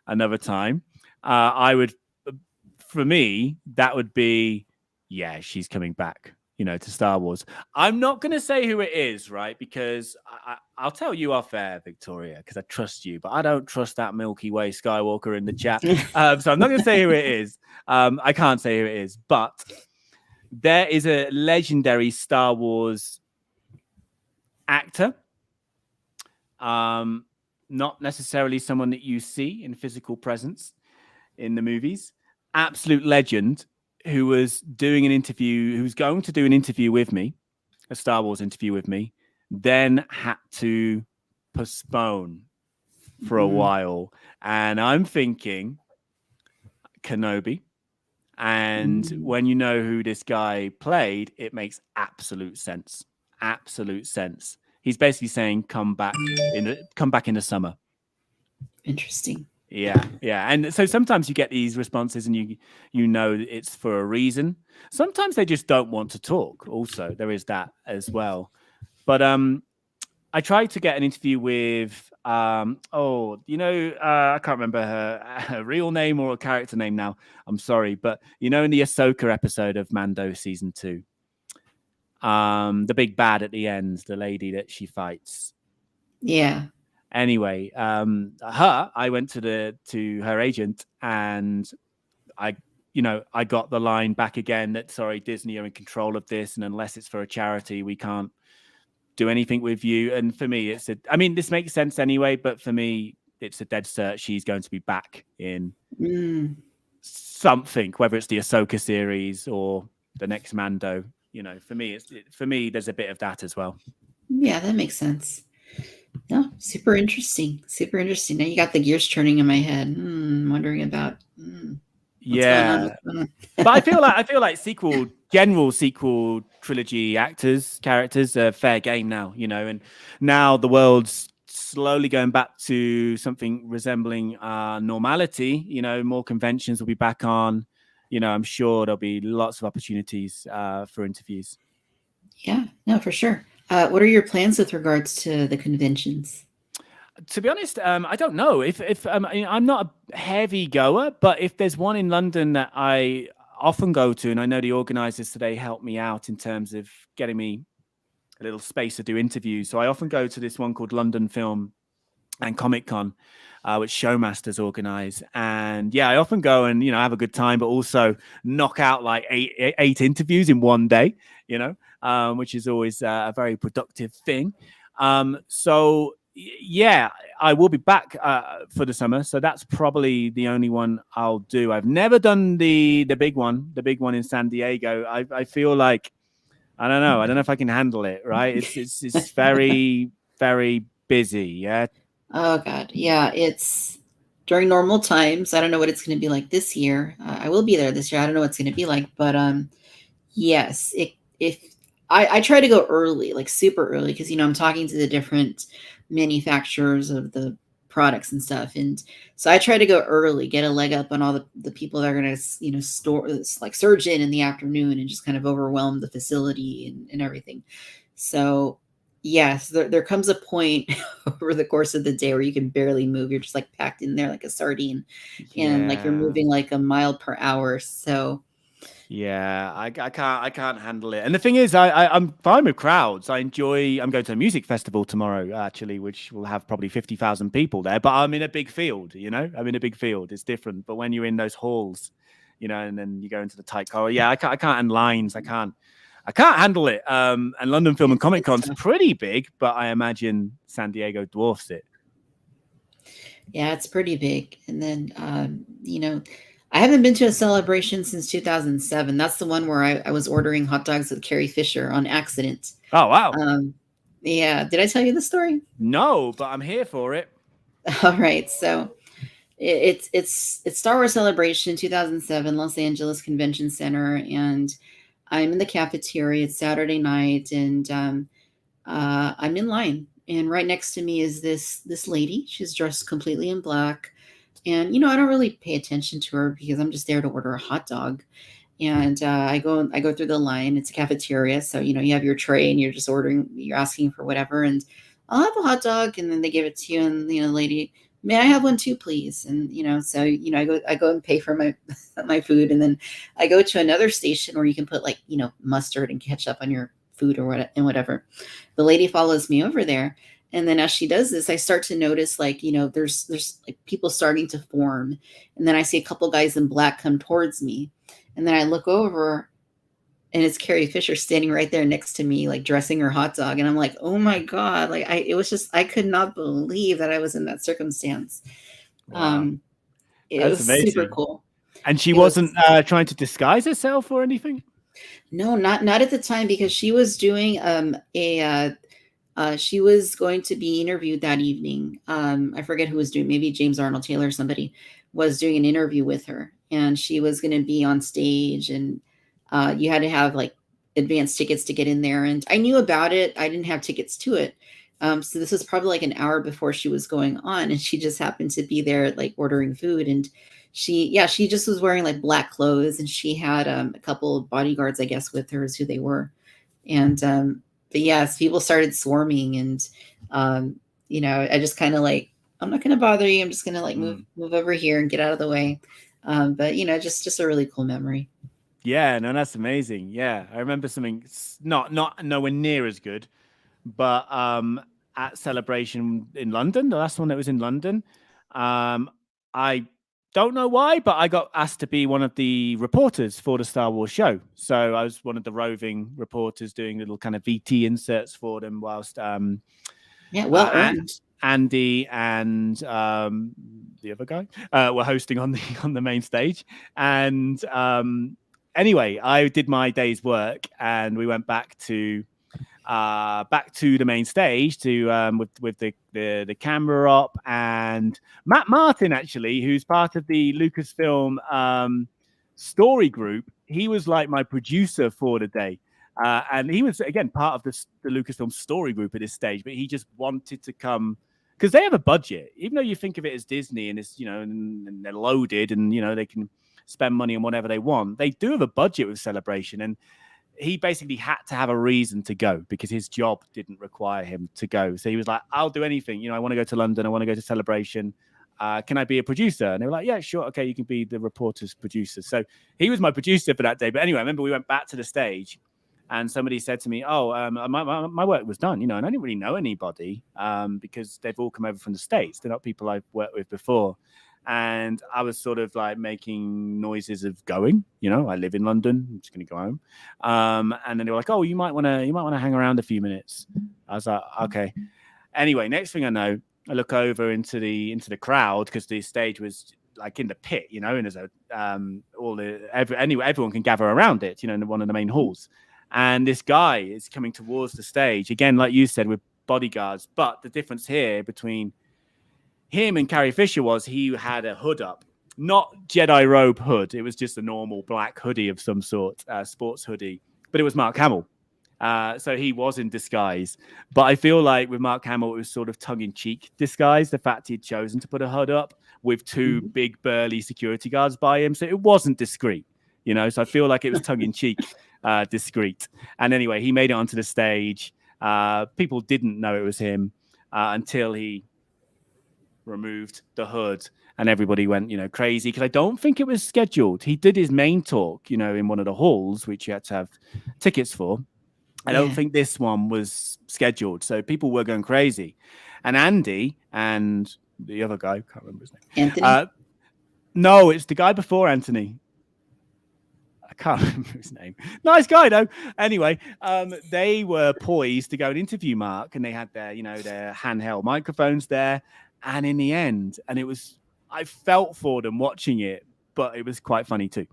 another time, I would, for me, that would be, yeah, she's coming back, to Star Wars. I'm not going to say who it is, right? Because I'll tell you off air, Victoria, because I trust you, but I don't trust that Milky Way Skywalker in the chat. So I'm not going to say who it is. I can't say who it is, but there is a legendary Star Wars actor, not necessarily someone that you see in physical presence in the movies, absolute legend, who was doing an interview, who's going to do an interview with me, a Star Wars interview with me, then had to postpone for a while. And I'm thinking Kenobi. And when you know who this guy played, it makes absolute sense. Absolute sense. He's basically saying, come back in the summer. Interesting. Yeah. And so sometimes you get these responses and you know it's for a reason. Sometimes they just don't want to talk. Also, there is that as well. But I tried to get an interview with I can't remember her real name or a character name now. I'm sorry, but in the Ahsoka episode of Mando season 2, the big bad at the end, the lady that she fights. Yeah. Anyway, I went to her agent and I got the line back again that, sorry, Disney are in control of this, and unless it's for a charity, we can't do anything with you. And for me, this makes sense anyway, but for me, it's a dead cert. She's going to be back in something, whether it's the Ahsoka series or the next Mando. For me, there's a bit of that as well. Yeah, that makes sense. No, super interesting. Super interesting. Now you got the gears turning in my head. Wondering about what's going on. But I feel like general sequel trilogy characters are fair game now, and now the world's slowly going back to something resembling normality. More conventions will be back on. I'm sure there'll be lots of opportunities for interviews. Yeah, no, for sure. What are your plans with regards to the conventions? To be honest, I don't know if I'm not a heavy goer, but if there's one in London that I often go to, and I know the organisers today helped me out in terms of getting me a little space to do interviews. So I often go to this one called London Film and Comic Con, which Showmasters organise. And yeah, I often go and have a good time, but also knock out like eight interviews in one day. Which is always a very productive thing. So yeah, I will be back for the summer. So that's probably the only one I'll do. I've never done the big one in San Diego. I feel like, I don't know if I can handle it. Right. It's very, very busy. Yeah. Oh God. Yeah. It's during normal times. I don't know what it's going to be like this year. I will be there this year. I don't know what it's going to be like, but yes, if I try to go early, like super early, because I'm talking to the different manufacturers of the products and stuff, and so I try to go early, get a leg up on all the people that are going to store, like surge in the afternoon and just kind of overwhelm the facility and everything. So yes, there comes a point over the course of the day where you can barely move. You're just like packed in there like a sardine, and like you're moving like a mile per hour. So yeah, I can't handle it. And the thing is, I'm fine with crowds. I'm going to a music festival tomorrow, actually, which will have probably 50,000 people there. But I'm in a big field, I'm in a big field. It's different. But when you're in those halls, and then you go into the tight corridor, yeah, I can't, and lines, I can't. I can't handle it. And London Film and Comic It's Con's tough. pretty big, but I imagine San Diego dwarfs it. Yeah, it's pretty big. And then, I haven't been to a celebration since 2007. That's the one where I was ordering hot dogs with Carrie Fisher on accident. Oh, wow. Yeah. Did I tell you the story? No, but I'm here for it. All right. So it's Star Wars Celebration 2007, Los Angeles Convention Center. And I'm in the cafeteria. It's Saturday night. And I'm in line. And right next to me is this lady. She's dressed completely in black. And I don't really pay attention to her because I'm just there to order a hot dog. And I go through the line. It's a cafeteria, so you have your tray and you're just ordering. You're asking for whatever, and I'll have a hot dog, and then they give it to you, and the lady, may I have one too, please? And so I go and pay for my my food, and then I go to another station where you can put like mustard and ketchup on your food or whatever. The lady follows me over there, and then as she does this, I start to notice like there's like people starting to form, and then I see a couple guys in black come towards me, and then I look over, and it's Carrie Fisher standing right there next to me, like dressing her hot dog, and I'm like, oh my god, like it was just, I could not believe that I was in that circumstance. Wow. It That's was super amazing. cool. And she It was wasn't trying to disguise herself or anything? No, not at the time, because she was doing a she was going to be interviewed that evening. I forget who was doing, maybe James Arnold Taylor or somebody was doing an interview with her, and she was going to be on stage, and you had to have like advanced tickets to get in there. And I knew about it. I didn't have tickets to it. So this was probably like an hour before she was going on, and she just happened to be there like ordering food. And she just was wearing like black clothes, and she had a couple of bodyguards, I guess, with her, is who they were. And but yes, people started swarming, and I just kind of like, I'm not going to bother you. I'm just going to like move over here and get out of the way. But just a really cool memory. Yeah, no, that's amazing. Yeah, I remember something not nowhere near as good, but at Celebration in London, the last one that was in London, I don't know why, but I got asked to be one of the reporters for the Star Wars show. So I was one of the roving reporters doing little kind of VT inserts for them whilst yeah, well earned. Andy and the other guy were hosting on the main stage. And anyway, I did my day's work, and we went back to the main stage to with the camera up, and Matt Martin, actually, who's part of the Lucasfilm story group. He was like my producer for the day. And he was, again, part of the Lucasfilm story group at this stage, but he just wanted to come because they have a budget. Even though you think of it as Disney and it's, and they're loaded and, they can spend money on whatever they want. They do have a budget with Celebration, and he basically had to have a reason to go because his job didn't require him to go. So he was like, I'll do anything. I want to go to London. I want to go to Celebration. Can I be a producer? And they were like, yeah, sure. Okay, you can be the reporter's producer. So he was my producer for that day. But anyway, I remember we went back to the stage, and somebody said to me, my work was done, and I didn't really know anybody because they've all come over from the States. They're not people I've worked with before. And I was sort of like making noises of going, I live in London. I'm just going to go home. And then they were like, oh, you might want to hang around a few minutes. I was like, okay. Anyway, next thing I know, I look over into the crowd because the stage was like in the pit, and there's everyone can gather around it, in one of the main halls. And this guy is coming towards the stage again, like you said, with bodyguards. But the difference here between him and Carrie Fisher was he had a hood up, not Jedi robe hood. It was just a normal black hoodie of some sort, sports hoodie, but it was Mark Hamill. So he was in disguise. But I feel like with Mark Hamill, it was sort of tongue-in-cheek disguise, the fact he'd chosen to put a hood up with two big burly security guards by him. So it wasn't discreet, so I feel like it was tongue-in-cheek, discreet. And anyway, he made it onto the stage. People didn't know it was him until he removed the hood, and everybody went crazy because I don't think it was scheduled. He did his main talk in one of the halls, which you had to have tickets for. I don't think this one was scheduled, so people were going crazy. And Andy and the other guy, can't remember his name, Anthony. No, it's the guy before Anthony. I can't remember his name. Nice guy though. Anyway, they were poised to go and interview Mark, and they had their, their handheld microphones there. And in the end, I felt for them watching it, but it was quite funny too.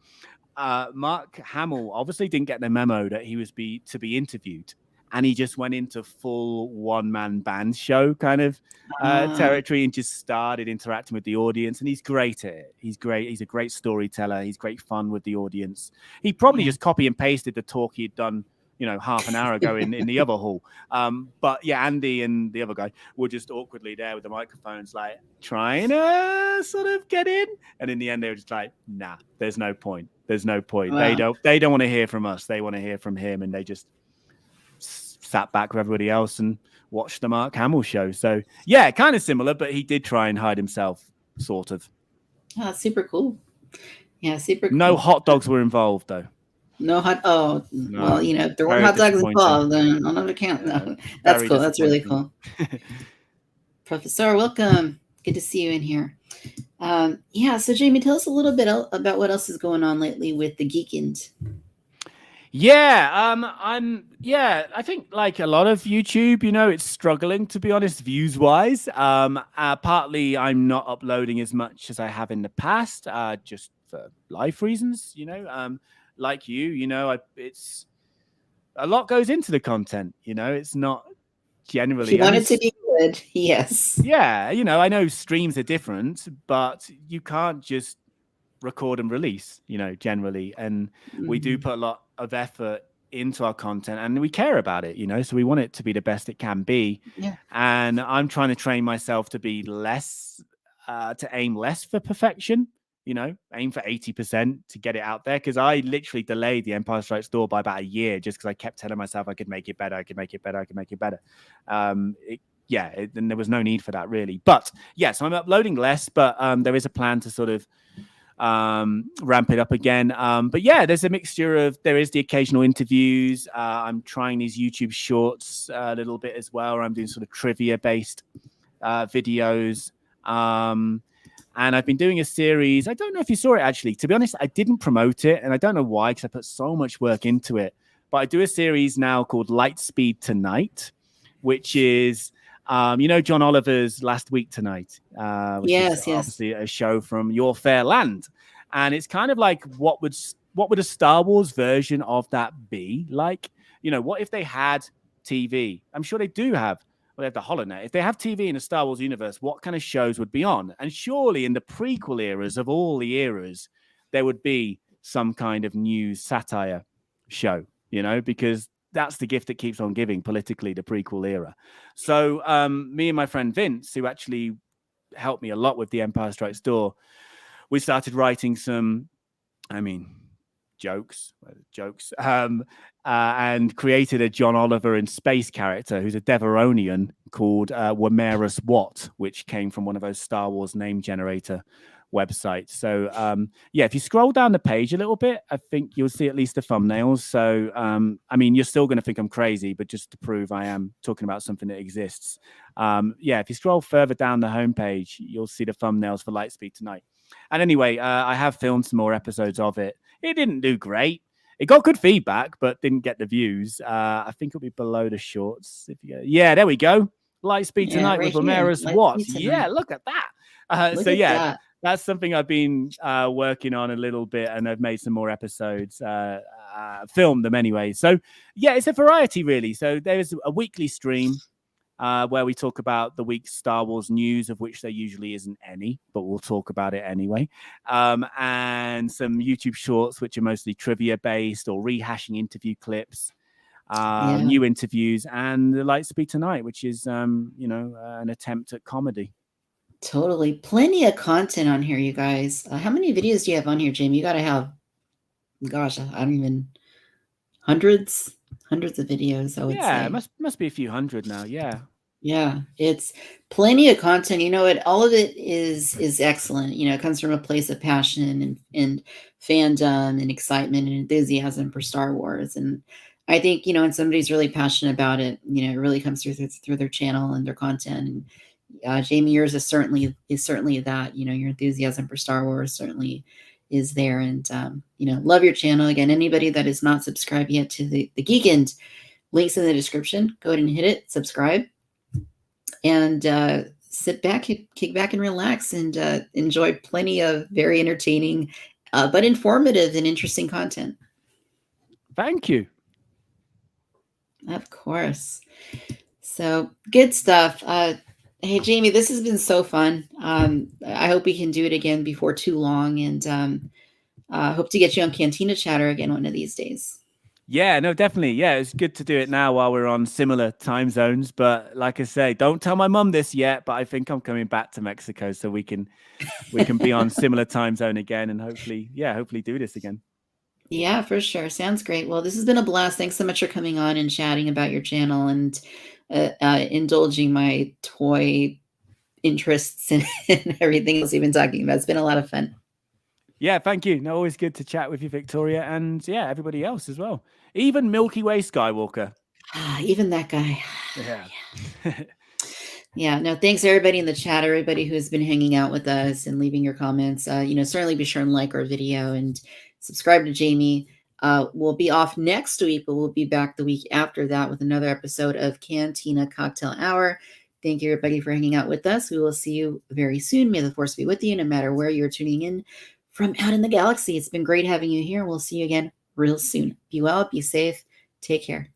Mark Hamill obviously didn't get the memo that he was to be interviewed, and he just went into full one-man band show kind of territory and just started interacting with the audience. And he's great at it. He's great. He's a great storyteller. He's great fun with the audience. He probably just copy and pasted the talk he'd done, half an hour ago in the other hall. But yeah, Andy and the other guy were just awkwardly there with the microphones, like trying to sort of get in. And in the end, they were just like, nah, there's no point. There's no point. Wow. They don't want to hear from us. They want to hear from him. And they just sat back with everybody else and watched the Mark Hamill show. So yeah, kind of similar, but he did try and hide himself, sort of. Oh, that's super cool. Yeah, super cool. No hot dogs were involved, though. No hot. Oh, no. Well, if there weren't hot dogs involved, then on another account. No, that's cool. That's really cool. Professor, welcome. Good to see you in here. Yeah. So, Jamie, tell us a little bit about what else is going on lately with the Geek End. Yeah, I think like a lot of YouTube, it's struggling, to be honest, views wise. Partly I'm not uploading as much as I have in the past, just for life reasons, like it's a lot goes into the content, it's not generally. You want it to be good, yes. Yeah, I know streams are different, but you can't just record and release, generally. And we do put a lot of effort into our content and we care about it, so we want it to be the best it can be. Yeah. And I'm trying to train myself to be less, to aim less for perfection, aim for 80% to get it out there. Because I literally delayed the Empire Strikes Door by about a year just because I kept telling myself I could make it better, and there was no need for that really. But yeah, so I'm uploading less, but there is a plan to sort of ramp it up again. But yeah, there's a mixture of, there is the occasional interviews. I'm trying these YouTube shorts a little bit as well, where I'm doing sort of trivia based videos. And I've been doing a series. I don't know if you saw it, actually. To be honest, I didn't promote it, and I don't know why, because I put so much work into it. But I do a series now called Lightspeed Tonight, which is, John Oliver's Last Week Tonight, which is obviously a show from Your Fair Land. And it's kind of like, what would a Star Wars version of that be like? What if they had TV? I'm sure they do have. Well, they have the HoloNet. If they have TV in the Star Wars universe, what kind of shows would be on? And surely in the prequel eras of all the eras, there would be some kind of news satire show, because that's the gift that keeps on giving politically, the prequel era. So me and my friend Vince, who actually helped me a lot with The Empire Strikes Door, we started writing some, jokes, and created a John Oliver in space character who's a Deveronian called Womerus Watt, which came from one of those Star Wars name generator websites. So if you scroll down the page a little bit, I think you'll see at least the thumbnails. So you're still going to think I'm crazy, but just to prove I am talking about something that exists. If you scroll further down the homepage, you'll see the thumbnails for Lightspeed Tonight. And anyway, I have filmed some more episodes of it. It didn't do great. It got good feedback, but didn't get the views. I think it'll be below the shorts. There we go. Lightspeed Tonight with Womerus Watt. Yeah, look at that. That's something I've been working on a little bit, and I've made some more episodes, filmed them anyway. So yeah, it's a variety really. So there's a weekly stream where we talk about the week's Star Wars news, of which there usually isn't any, but we'll talk about it anyway. And some YouTube shorts, which are mostly trivia based or rehashing interview clips, new interviews, and the Lightspeed Tonight, which is, an attempt at comedy. Totally. Plenty of content on here, you guys. How many videos do you have on here, Jamie? You got to have, gosh, I don't even, hundreds of videos, I would say. Yeah, must be a few hundred now, yeah. Yeah, it's plenty of content. All of it is excellent. It comes from a place of passion and fandom and excitement and enthusiasm for Star Wars. And I think, when somebody's really passionate about it, it really comes through their channel and their content. And Jamie, yours is certainly that, your enthusiasm for Star Wars certainly is there. And love your channel. Again, anybody that is not subscribed yet to the Geek End, links in the description. Go ahead and hit it, subscribe, and sit back, kick back, and relax, and enjoy plenty of very entertaining, but informative and interesting content. Thank you. Of course. So good stuff. Hey, Jamie, this has been so fun. I hope we can do it again before too long, and hope to get you on Cantina Chatter again one of these days. Yeah, no, definitely. Yeah, it's good to do it now while we're on similar time zones. But like I say, don't tell my mum this yet, but I think I'm coming back to Mexico so we can be on similar time zone again, and hopefully do this again. Yeah, for sure. Sounds great. Well, this has been a blast. Thanks so much for coming on and chatting about your channel and indulging my toy interests and everything else you've been talking about. It's been a lot of fun. Yeah, thank you. No, always good to chat with you, Victoria, and yeah, everybody else as well. Even Milky Way Skywalker. Even that guy. Yeah. Yeah, no, thanks everybody in the chat, everybody who's been hanging out with us and leaving your comments. Certainly be sure and like our video and subscribe to Jamie. We'll be off next week, but we'll be back the week after that with another episode of Cantina Cocktail Hour. Thank you, everybody, for hanging out with us. We will see you very soon. May the force be with you, no matter where you're tuning in from out in the galaxy. It's been great having you here. We'll see you again real soon. Be well, be safe, take care.